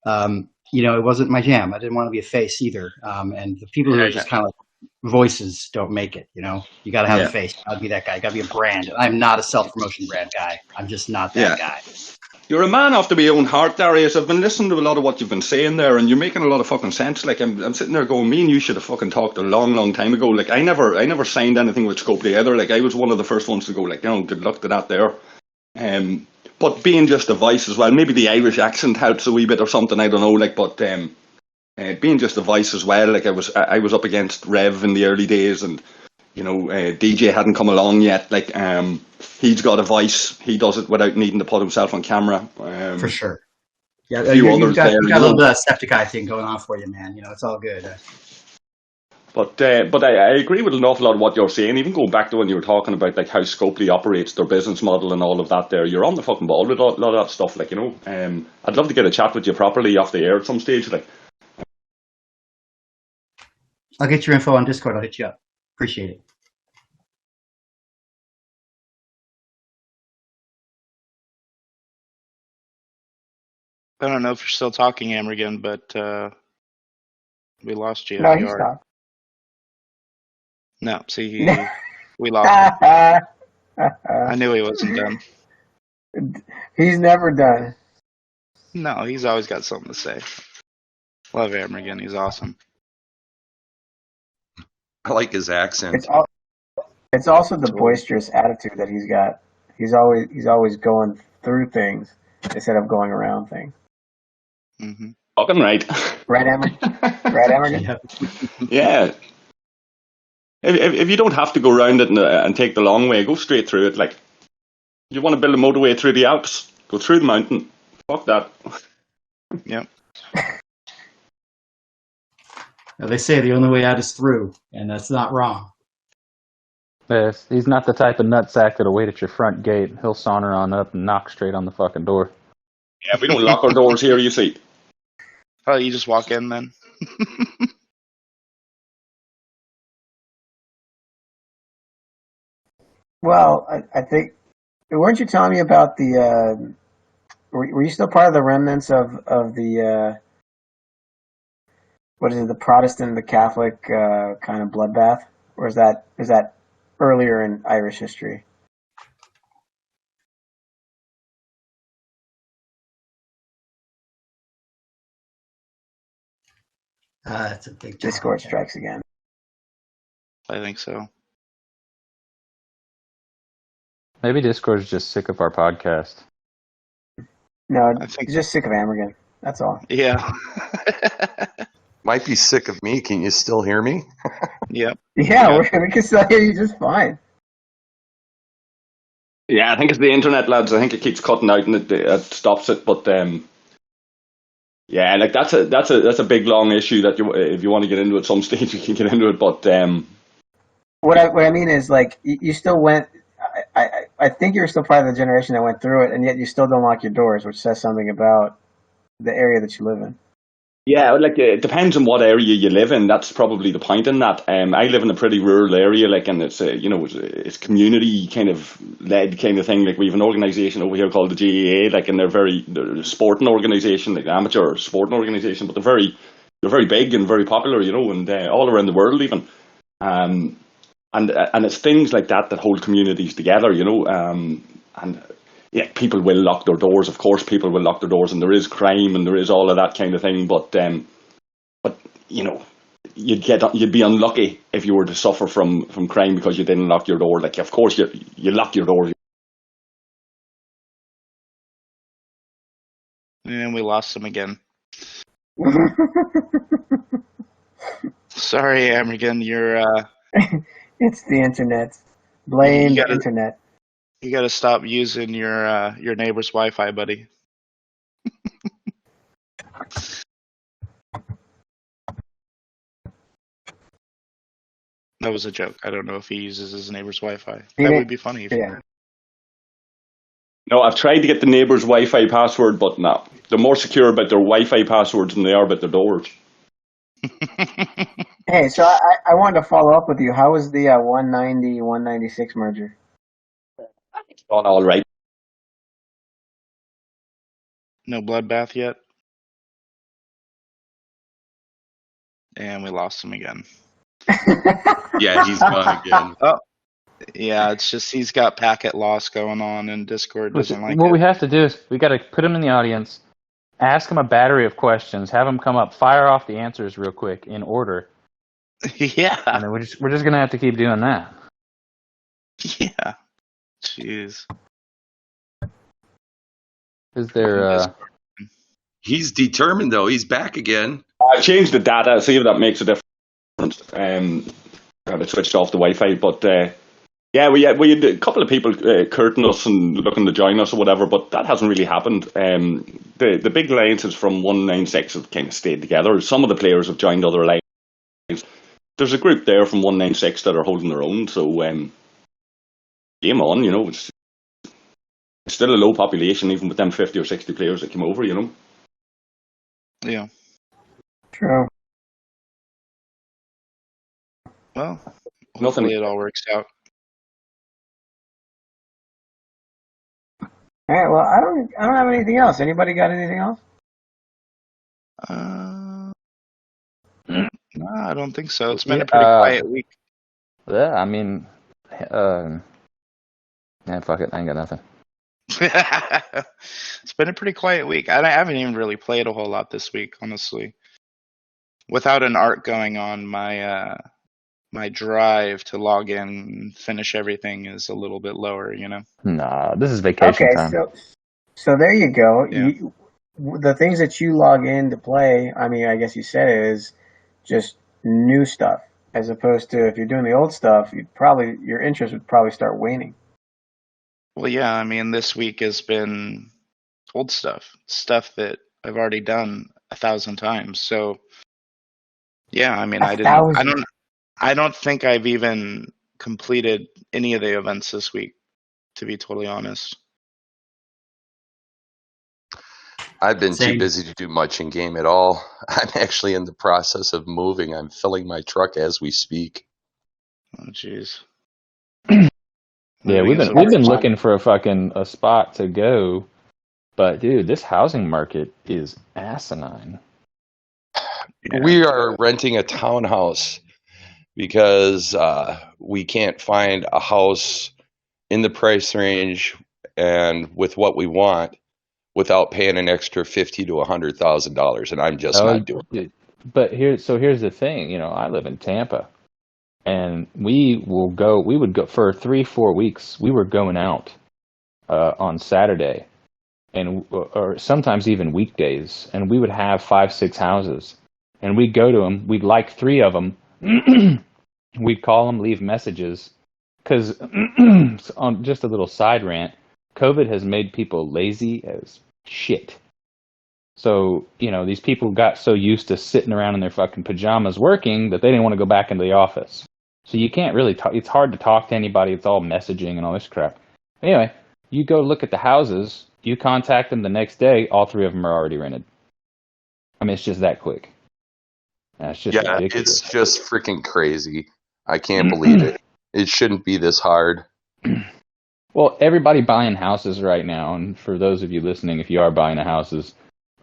it wasn't my jam. I didn't want to be a face either. And the people who are just kind of like voices don't make it. You got to have a face. I'd be that guy. You got to be a brand. I'm not a self-promotion brand guy. I'm just not that guy. You're a man after my own heart, Darius. I've been listening to a lot of what you've been saying there, and you're making a lot of fucking sense. Like, I'm sitting there going, me and you should have fucking talked a long, long time ago. Like, I never signed anything with Scopely either. Like, I was one of the first ones to go, like, good luck to that there. But being just a voice as well, maybe the Irish accent helps a wee bit or something, I don't know. Like, but being just a voice as well, like I was up against Rev in the early days, and DJ hadn't come along yet. Like, he's got a voice. He does it without needing to put himself on camera. For sure. Yeah, a few others you've got there, a little bit of septic eye thing going on for you, man. It's all good. But I agree with an awful lot of what you're saying. Even going back to when you were talking about like how Scopely operates their business model and all of that. There, you're on the fucking ball with a lot of that stuff. Like, I'd love to get a chat with you properly off the air at some stage. Like, I'll get your info on Discord. I'll hit you up. Appreciate it. I don't know if you're still talking, Amorgin, but we lost you. No, he stopped. No, see, we lost him. I knew he wasn't done. He's never done. No, he's always got something to say. Love Amorgin. He's awesome. I like his accent. It's also the boisterous attitude that he's got. He's always going through things instead of going around things. Mm-hmm. Fucking right. Right, Amorgin? Yeah. If you don't have to go around it and take the long way, go straight through it. Like, you want to build a motorway through the Alps, go through the mountain. Fuck that. Yep. Now, they say the only way out is through, and that's not wrong. Yes, he's not the type of nutsack that'll wait at your front gate. He'll saunter on up and knock straight on the fucking door. Yeah, we don't lock our doors here, you see. Oh, you just walk in then? Well, I think, weren't you telling me about the? Were you still part of the remnants of the? What is it? The Protestant and the Catholic kind of bloodbath, or is that earlier in Irish history? That's a big Discord strikes again. I think so. Maybe Discord's just sick of our podcast. No, I think he's just sick of Amorgin. That's all. Yeah. Might be sick of me. Can you still hear me? Yep. Yeah, we can still hear you just fine. Yeah, I think it's the internet, lads. I think it keeps cutting out and it stops it. But yeah, like that's a big long issue that if you want to get into it at some stage, you can get into it. But what I mean is, like, you still went. I think you're still part of the generation that went through it, and yet you still don't lock your doors, which says something about the area that you live in. yeah, like it depends on what area you live in. That's probably the point in that. I live in a pretty rural area, like, and it's it's community kind of led kind of thing. Like, we have an organisation over here called the GAA, like, and they're a sporting organisation, like amateur sporting organisation, but they're very big and very popular, and all around the world even. And it's things like that hold communities together, and yeah, people will lock their doors. Of course, people will lock their doors, and there is crime and there is all of that kind of thing. But you'd be unlucky if you were to suffer from crime because you didn't lock your door. Like, of course, you lock your door. And we lost him again. Sorry, Amorgin, you're It's the internet. Blame the internet. You got to stop using your neighbor's Wi-Fi, buddy. That was a joke. I don't know if he uses his neighbor's Wi-Fi. That would be funny. Yeah. No, I've tried to get the neighbour's Wi-Fi password, but no. They're more secure about their Wi-Fi passwords than they are about their doors. Hey, so I wanted to follow up with you. How was the 190-196 merger? It's gone all right. No bloodbath yet. And we lost him again. Yeah, he's gone again. Oh, yeah, it's just he's got packet loss going on, and Discord doesn't like what it. we have to do is we got to put him in the audience, ask him a battery of questions, have him come up, fire off the answers real quick in order. Yeah. And then we're just gonna have to keep doing that. Yeah. Jeez. Is there? He's determined, though. He's back again. I've changed the data. See if that makes a difference. have it switched off the Wi-Fi. But yeah, we had a couple of people courting us and looking to join us or whatever, but that hasn't really happened. The big alliances from 196 have kind of stayed together. Some of the players have joined other alliances. There's a group there from 196 that are holding their own, so game on, it's still a low population, even with them 50 or 60 players that came over, Yeah. True. Well, Nothing. hopefully it all works out. All right. Well, I don't have anything else. Anybody got anything else? No, I don't think so. It's been a pretty quiet week. Yeah, I mean, fuck it, I ain't got nothing. It's been a pretty quiet week. I haven't even really played a whole lot this week, honestly. Without an arc going on, my my drive to log in and finish everything is a little bit lower, Nah, this is vacation time. So there you go. Yeah. The things that you log in to play, I mean, I guess you said it is just new stuff, as opposed to if you're doing the old stuff, your interest would probably start waning. Well, yeah, I mean, this week has been old stuff that I've already done 1,000 times. So, yeah, I mean, I don't think I've even completed any of the events this week, to be totally honest. I've been Same. too busy to do much in game at all. I'm actually in the process of moving. I'm filling my truck as we speak. Oh, jeez. Yeah, we've been looking for a spot to go, but dude, this housing market is asinine. Yeah. We are renting a townhouse because we can't find a house in the price range and with what we want without paying an extra $50,000 to $100,000, and I'm just not doing it. But here's the thing, I live in Tampa, and we would go for 3-4 weeks. We were going out on Saturday, or sometimes even weekdays, and we would have 5-6 houses, and we'd go to them. We'd like 3 of them. We'd call them, leave messages, because on just a little side rant, COVID has made people lazy as shit. So, these people got so used to sitting around in their fucking pajamas working that they didn't want to go back into the office. So you can't really talk. It's hard to talk to anybody. It's all messaging and all this crap. Anyway, you go look at the houses, you contact them the next day, all 3 of them are already rented. I mean, it's just that quick. It's just ridiculous. It's just freaking crazy. I can't believe it. It shouldn't be this hard. Well, everybody buying houses right now, and for those of you listening, if you are buying a houses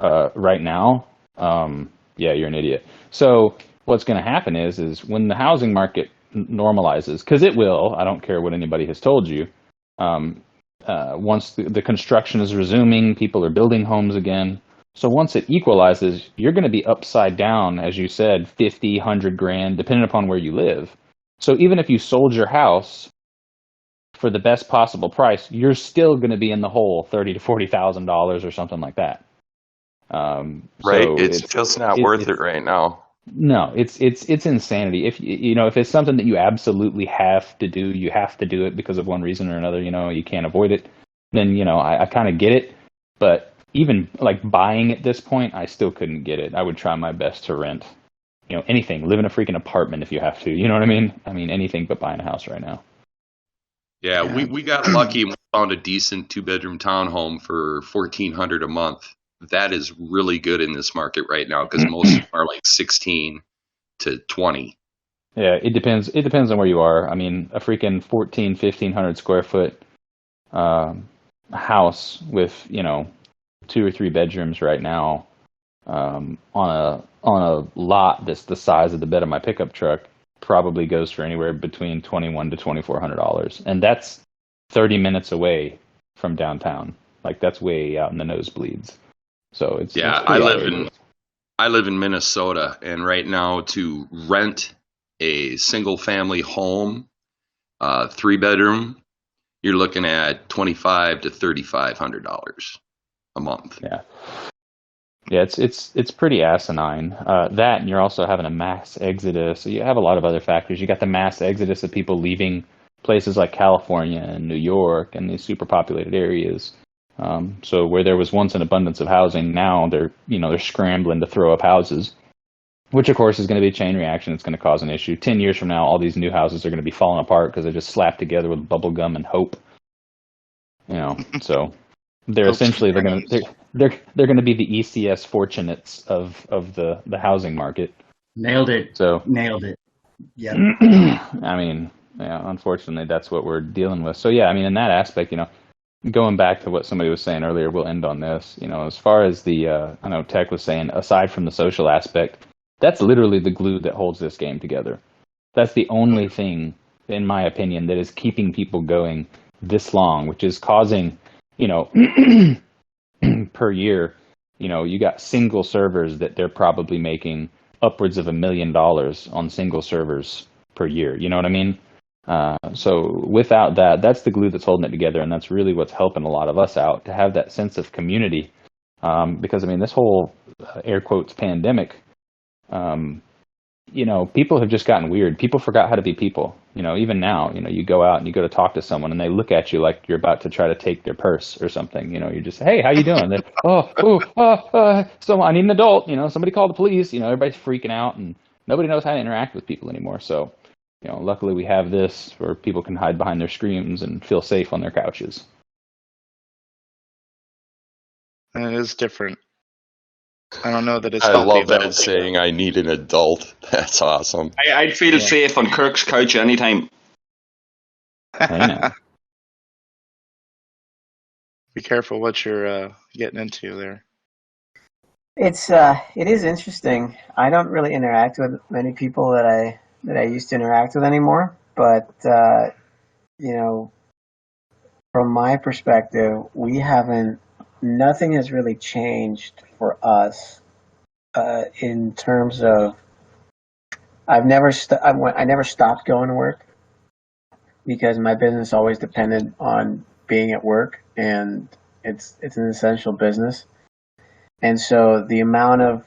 right now, yeah, you're an idiot. So what's going to happen is when the housing market normalizes, because it will, I don't care what anybody has told you, once the construction is resuming, people are building homes again. So once it equalizes, you're going to be upside down, as you said, 50, 100 grand, depending upon where you live. So even if you sold your house for the best possible price, you're still going to be in the hole $30,000 to $40,000 or something like that. Right? So it's just not worth it right now. No, it's insanity. If if it's something that you absolutely have to do, you have to do it because of one reason or another. You can't avoid it. Then I kind of get it. But even like buying at this point, I still couldn't get it. I would try my best to rent. Anything. Live in a freaking apartment if you have to. You know what I mean? I mean anything but buying a house right now. Yeah, we got lucky and we found a decent 2-bedroom townhome for $1,400 a month. That is really good in this market right now because most are like 16 to 20. Yeah, it depends. It depends on where you are. I mean, a freaking 1,500 square foot house with 2 or 3 bedrooms right now on a lot that's the size of the bed of my pickup truck probably goes for anywhere between $2,100 to $2,400, and that's 30 minutes away from downtown. Like that's way out in the nosebleeds. So it's I live in Minnesota, and right now to rent a single family home, 3-bedroom, you're looking at $2,500 to $3,500 a month. Yeah. Yeah, it's pretty asinine. That, and you're also having a mass exodus. So you have a lot of other factors. You got the mass exodus of people leaving places like California and New York and these super populated areas. So where there was once an abundance of housing, now they're scrambling to throw up houses, which of course is going to be a chain reaction. It's going to cause an issue. 10 years from now, all these new houses are going to be falling apart because they're just slapped together with bubble gum and hope. So they're Hopes essentially and they're going to be the ECS fortunates of the housing market. Nailed it. So Nailed it. Yeah. I mean, yeah, unfortunately, that's what we're dealing with. So yeah, I mean, in that aspect, going back to what somebody was saying earlier, we'll end on this. As far as I know Tech was saying, aside from the social aspect, that's literally the glue that holds this game together. That's the only thing, in my opinion, that is keeping people going this long, which is causing, per year, you got single servers that they're probably making upwards of $1 million on single servers per year. You know what I mean? So without that, that's the glue that's holding it together, and that's really what's helping a lot of us out to have that sense of community. Because I mean, this whole air quotes pandemic, people have just gotten weird. People forgot how to be people. Even now, you go out and you go to talk to someone and they look at you like you're about to try to take their purse or something. You're just, hey, how you doing? So I need an adult. Somebody call the police. Everybody's freaking out and nobody knows how to interact with people anymore. So, luckily we have this where people can hide behind their screens and feel safe on their couches. It is different. I don't know that it's I healthy, love though. that saying, I need an adult. That's awesome. I'd feel safe on Kirk's couch anytime. Be careful what you're getting into there. It is interesting. I don't really interact with many people that I used to interact with anymore, but from my perspective, nothing has really changed for us in terms of I never stopped going to work because my business always depended on being at work, and it's an essential business. And so the amount of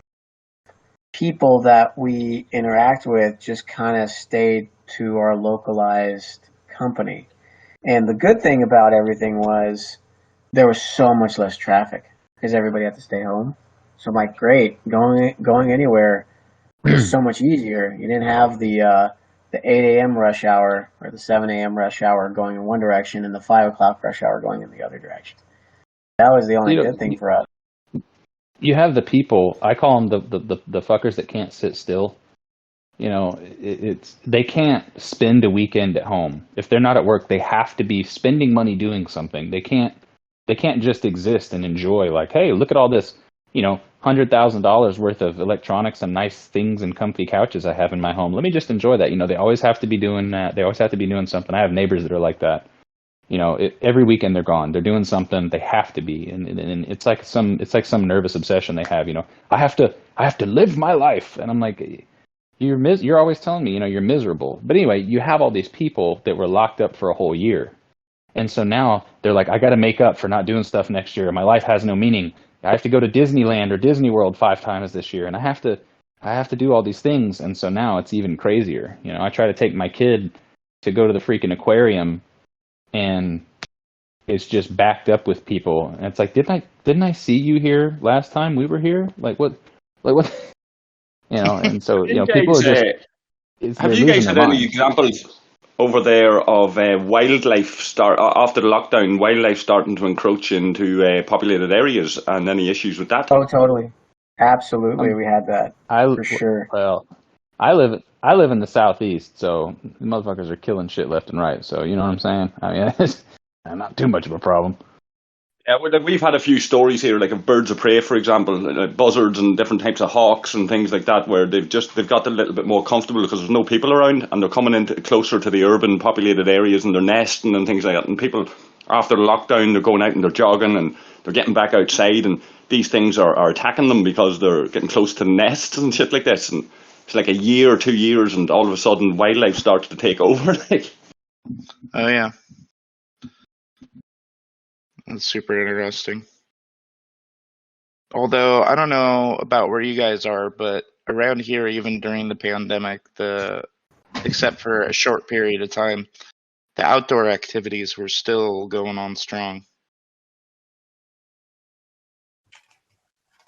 people that we interact with just kind of stayed to our localized company. And the good thing about everything was there was so much less traffic because everybody had to stay home. So I'm like, great, going anywhere was so much easier. You didn't have the 8 a.m. rush hour or the 7 a.m. rush hour going in one direction and the 5 o'clock rush hour going in the other direction. That was the only good thing for us. You have the people, I call them the fuckers that can't sit still. They can't spend a weekend at home. If they're not at work, they have to be spending money doing something. They can't just exist and enjoy like, hey, look at all this, $100,000 worth of electronics and nice things and comfy couches I have in my home. Let me just enjoy that. They always have to be doing that. They always have to be doing something. I have neighbors that are like that. Every weekend they're gone. They're doing something. They have to be, and it's like some nervous obsession they have. I have to live my life, and I'm like, you're always telling me, you're miserable. But anyway, you have all these people that were locked up for a whole year, and so now they're like, I got to make up for not doing stuff next year. My life has no meaning. I have to go to Disneyland or Disney World 5 times this year, and I have to do all these things. And so now it's even crazier. I try to take my kid to go to the freaking aquarium, and it's just backed up with people. And it's like, didn't I see you here last time we were here? Like what? And so people are just. Have you guys had any examples over there of wildlife after the lockdown? Wildlife starting to encroach into populated areas, and any issues with that? Oh, totally, absolutely. We had that for sure. Well, I live in the southeast, so the motherfuckers are killing shit left and right. So you know what I'm saying? I mean, it's not too much of a problem. Yeah, we've had a few stories here, like of birds of prey, for example, like buzzards and different types of hawks and things like that, where they've got a little bit more comfortable because there's no people around, and they're coming in closer to the urban populated areas, and they're nesting and things like that. And people, after the lockdown, they're going out and they're jogging and they're getting back outside, and these things are attacking them because they're getting close to the nests and shit like this. And it's like a year or 2 years, and all of a sudden wildlife starts to take over. Oh yeah, that's super interesting. Although I don't know about where you guys are, but around here, even during the pandemic, except for a short period of time, the outdoor activities were still going on strong.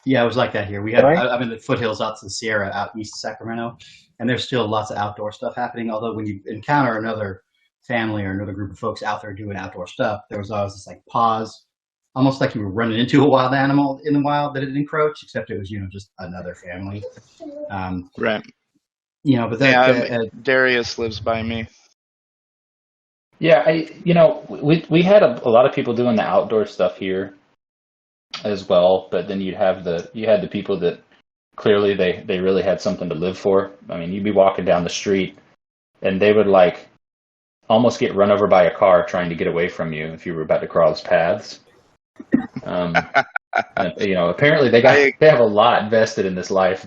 Yeah, it was like that here. We have Really? I'm in the foothills out to the Sierra, out east of Sacramento, and there's still lots of outdoor stuff happening. Although when you encounter another family or another group of folks out there doing outdoor stuff, there was always this like pause, almost like you were running into a wild animal in the wild that had encroached, except it was just another family. Right. But Darius lives by me. Yeah, we had a lot of people doing the outdoor stuff here as well, but then you had the people that clearly they really had something to live for. I mean, you'd be walking down the street and they would like almost get run over by a car trying to get away from you if you were about to cross paths. And, apparently they have a lot vested in this life.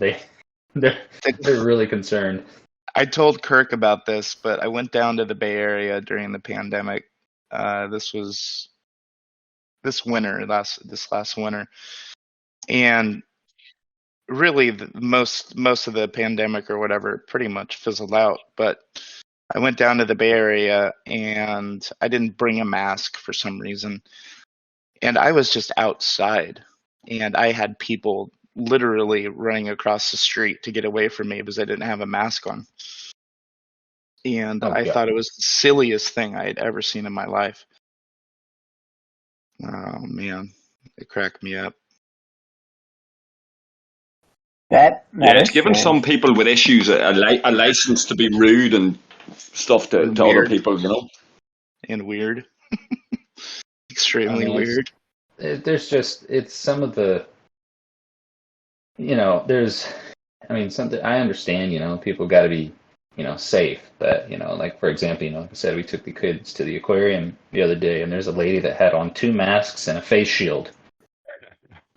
They're really concerned. I told Kirk about this, but I went down to the Bay Area during the pandemic. This was this last winter, and really most of the pandemic or whatever pretty much fizzled out. But I went down to the Bay Area and I didn't bring a mask for some reason, and I was just outside, and I had people literally running across the street to get away from me because I didn't have a mask on. And I thought it was the silliest thing I had ever seen in my life. Oh man, it cracked me up. It's given some people with issues a license to be rude and stuff to other people, And weird. Extremely weird. It's some of the, something I understand, people got to be, safe, but, like, for example, like I said, we took the kids to the aquarium the other day and there's a lady that had on 2 masks and a face shield.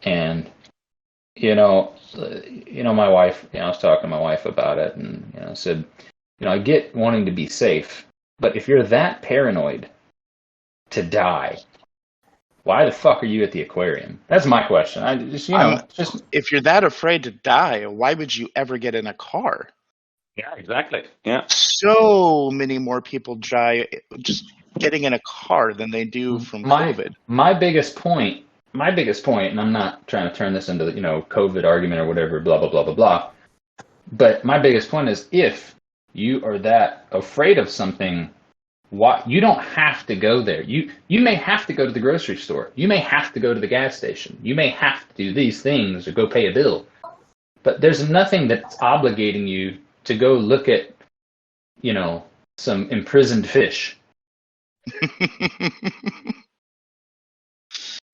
And, my wife, I was talking to my wife about it and, said, I get wanting to be safe, but if you're that paranoid to die, why the fuck are you at the aquarium? That's my question. If you're that afraid to die, why would you ever get in a car? Yeah, exactly. Yeah. So many more people die just getting in a car than they do from COVID. My biggest point, and I'm not trying to turn this into the, COVID argument or whatever, blah, blah, blah, blah, blah. But my biggest point is if you are that afraid of something, you don't have to go there. You may have to go to the grocery store. You may have to go to the gas station. You may have to do these things or go pay a bill. But there's nothing that's obligating you to go look at, some imprisoned fish.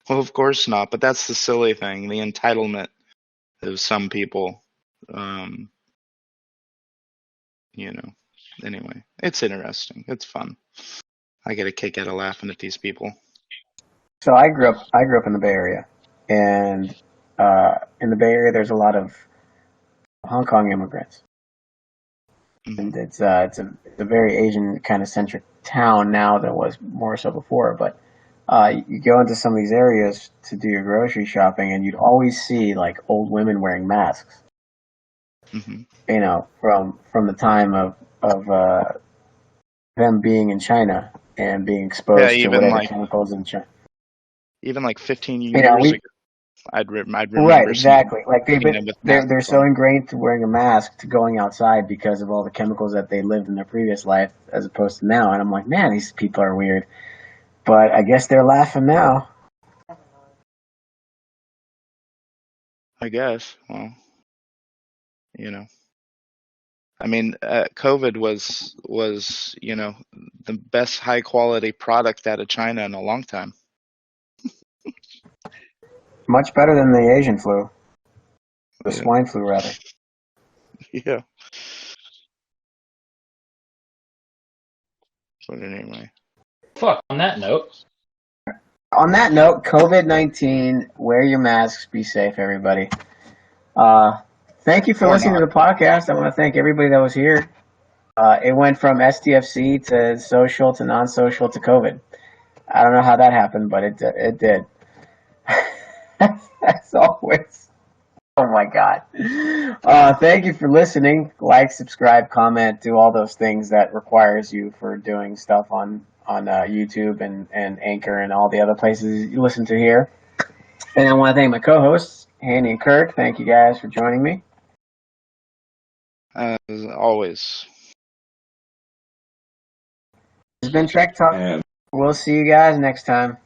Well, of course not, but that's the silly thing, the entitlement of some people. Anyway, it's interesting. It's fun. I get a kick out of laughing at these people. So I grew up in the Bay Area, and in the Bay Area there's a lot of Hong Kong immigrants. And it's a very Asian kind of centric town now than it was more so before. But you go into some of these areas to do your grocery shopping, and you'd always see like old women wearing masks. From the time of them being in China and being exposed to whatever chemicals in China. Even like 15 years ago. I'd remember. Right, exactly. Like they're so ingrained to wearing a mask to going outside because of all the chemicals that they lived in their previous life, as opposed to now. And I'm like, man, these people are weird. But I guess they're laughing now. I guess. Well, COVID was the best high quality product out of China in a long time. Much better than the Asian flu. The swine flu, rather. Yeah. But anyway. Fuck, on that note, COVID-19, wear your masks, be safe, everybody. Thank you for listening to the podcast. I want to thank everybody that was here. It went from STFC to social to non-social to COVID. I don't know how that happened, but it did. As always. Oh my God. Thank you for listening. Like, subscribe, comment, do all those things that requires you for doing stuff on YouTube and Anchor and all the other places you listen to here. And I want to thank my co-hosts, Handy and Kirk. Thank you guys for joining me. As always. It's been Trek Talk. We'll see you guys next time.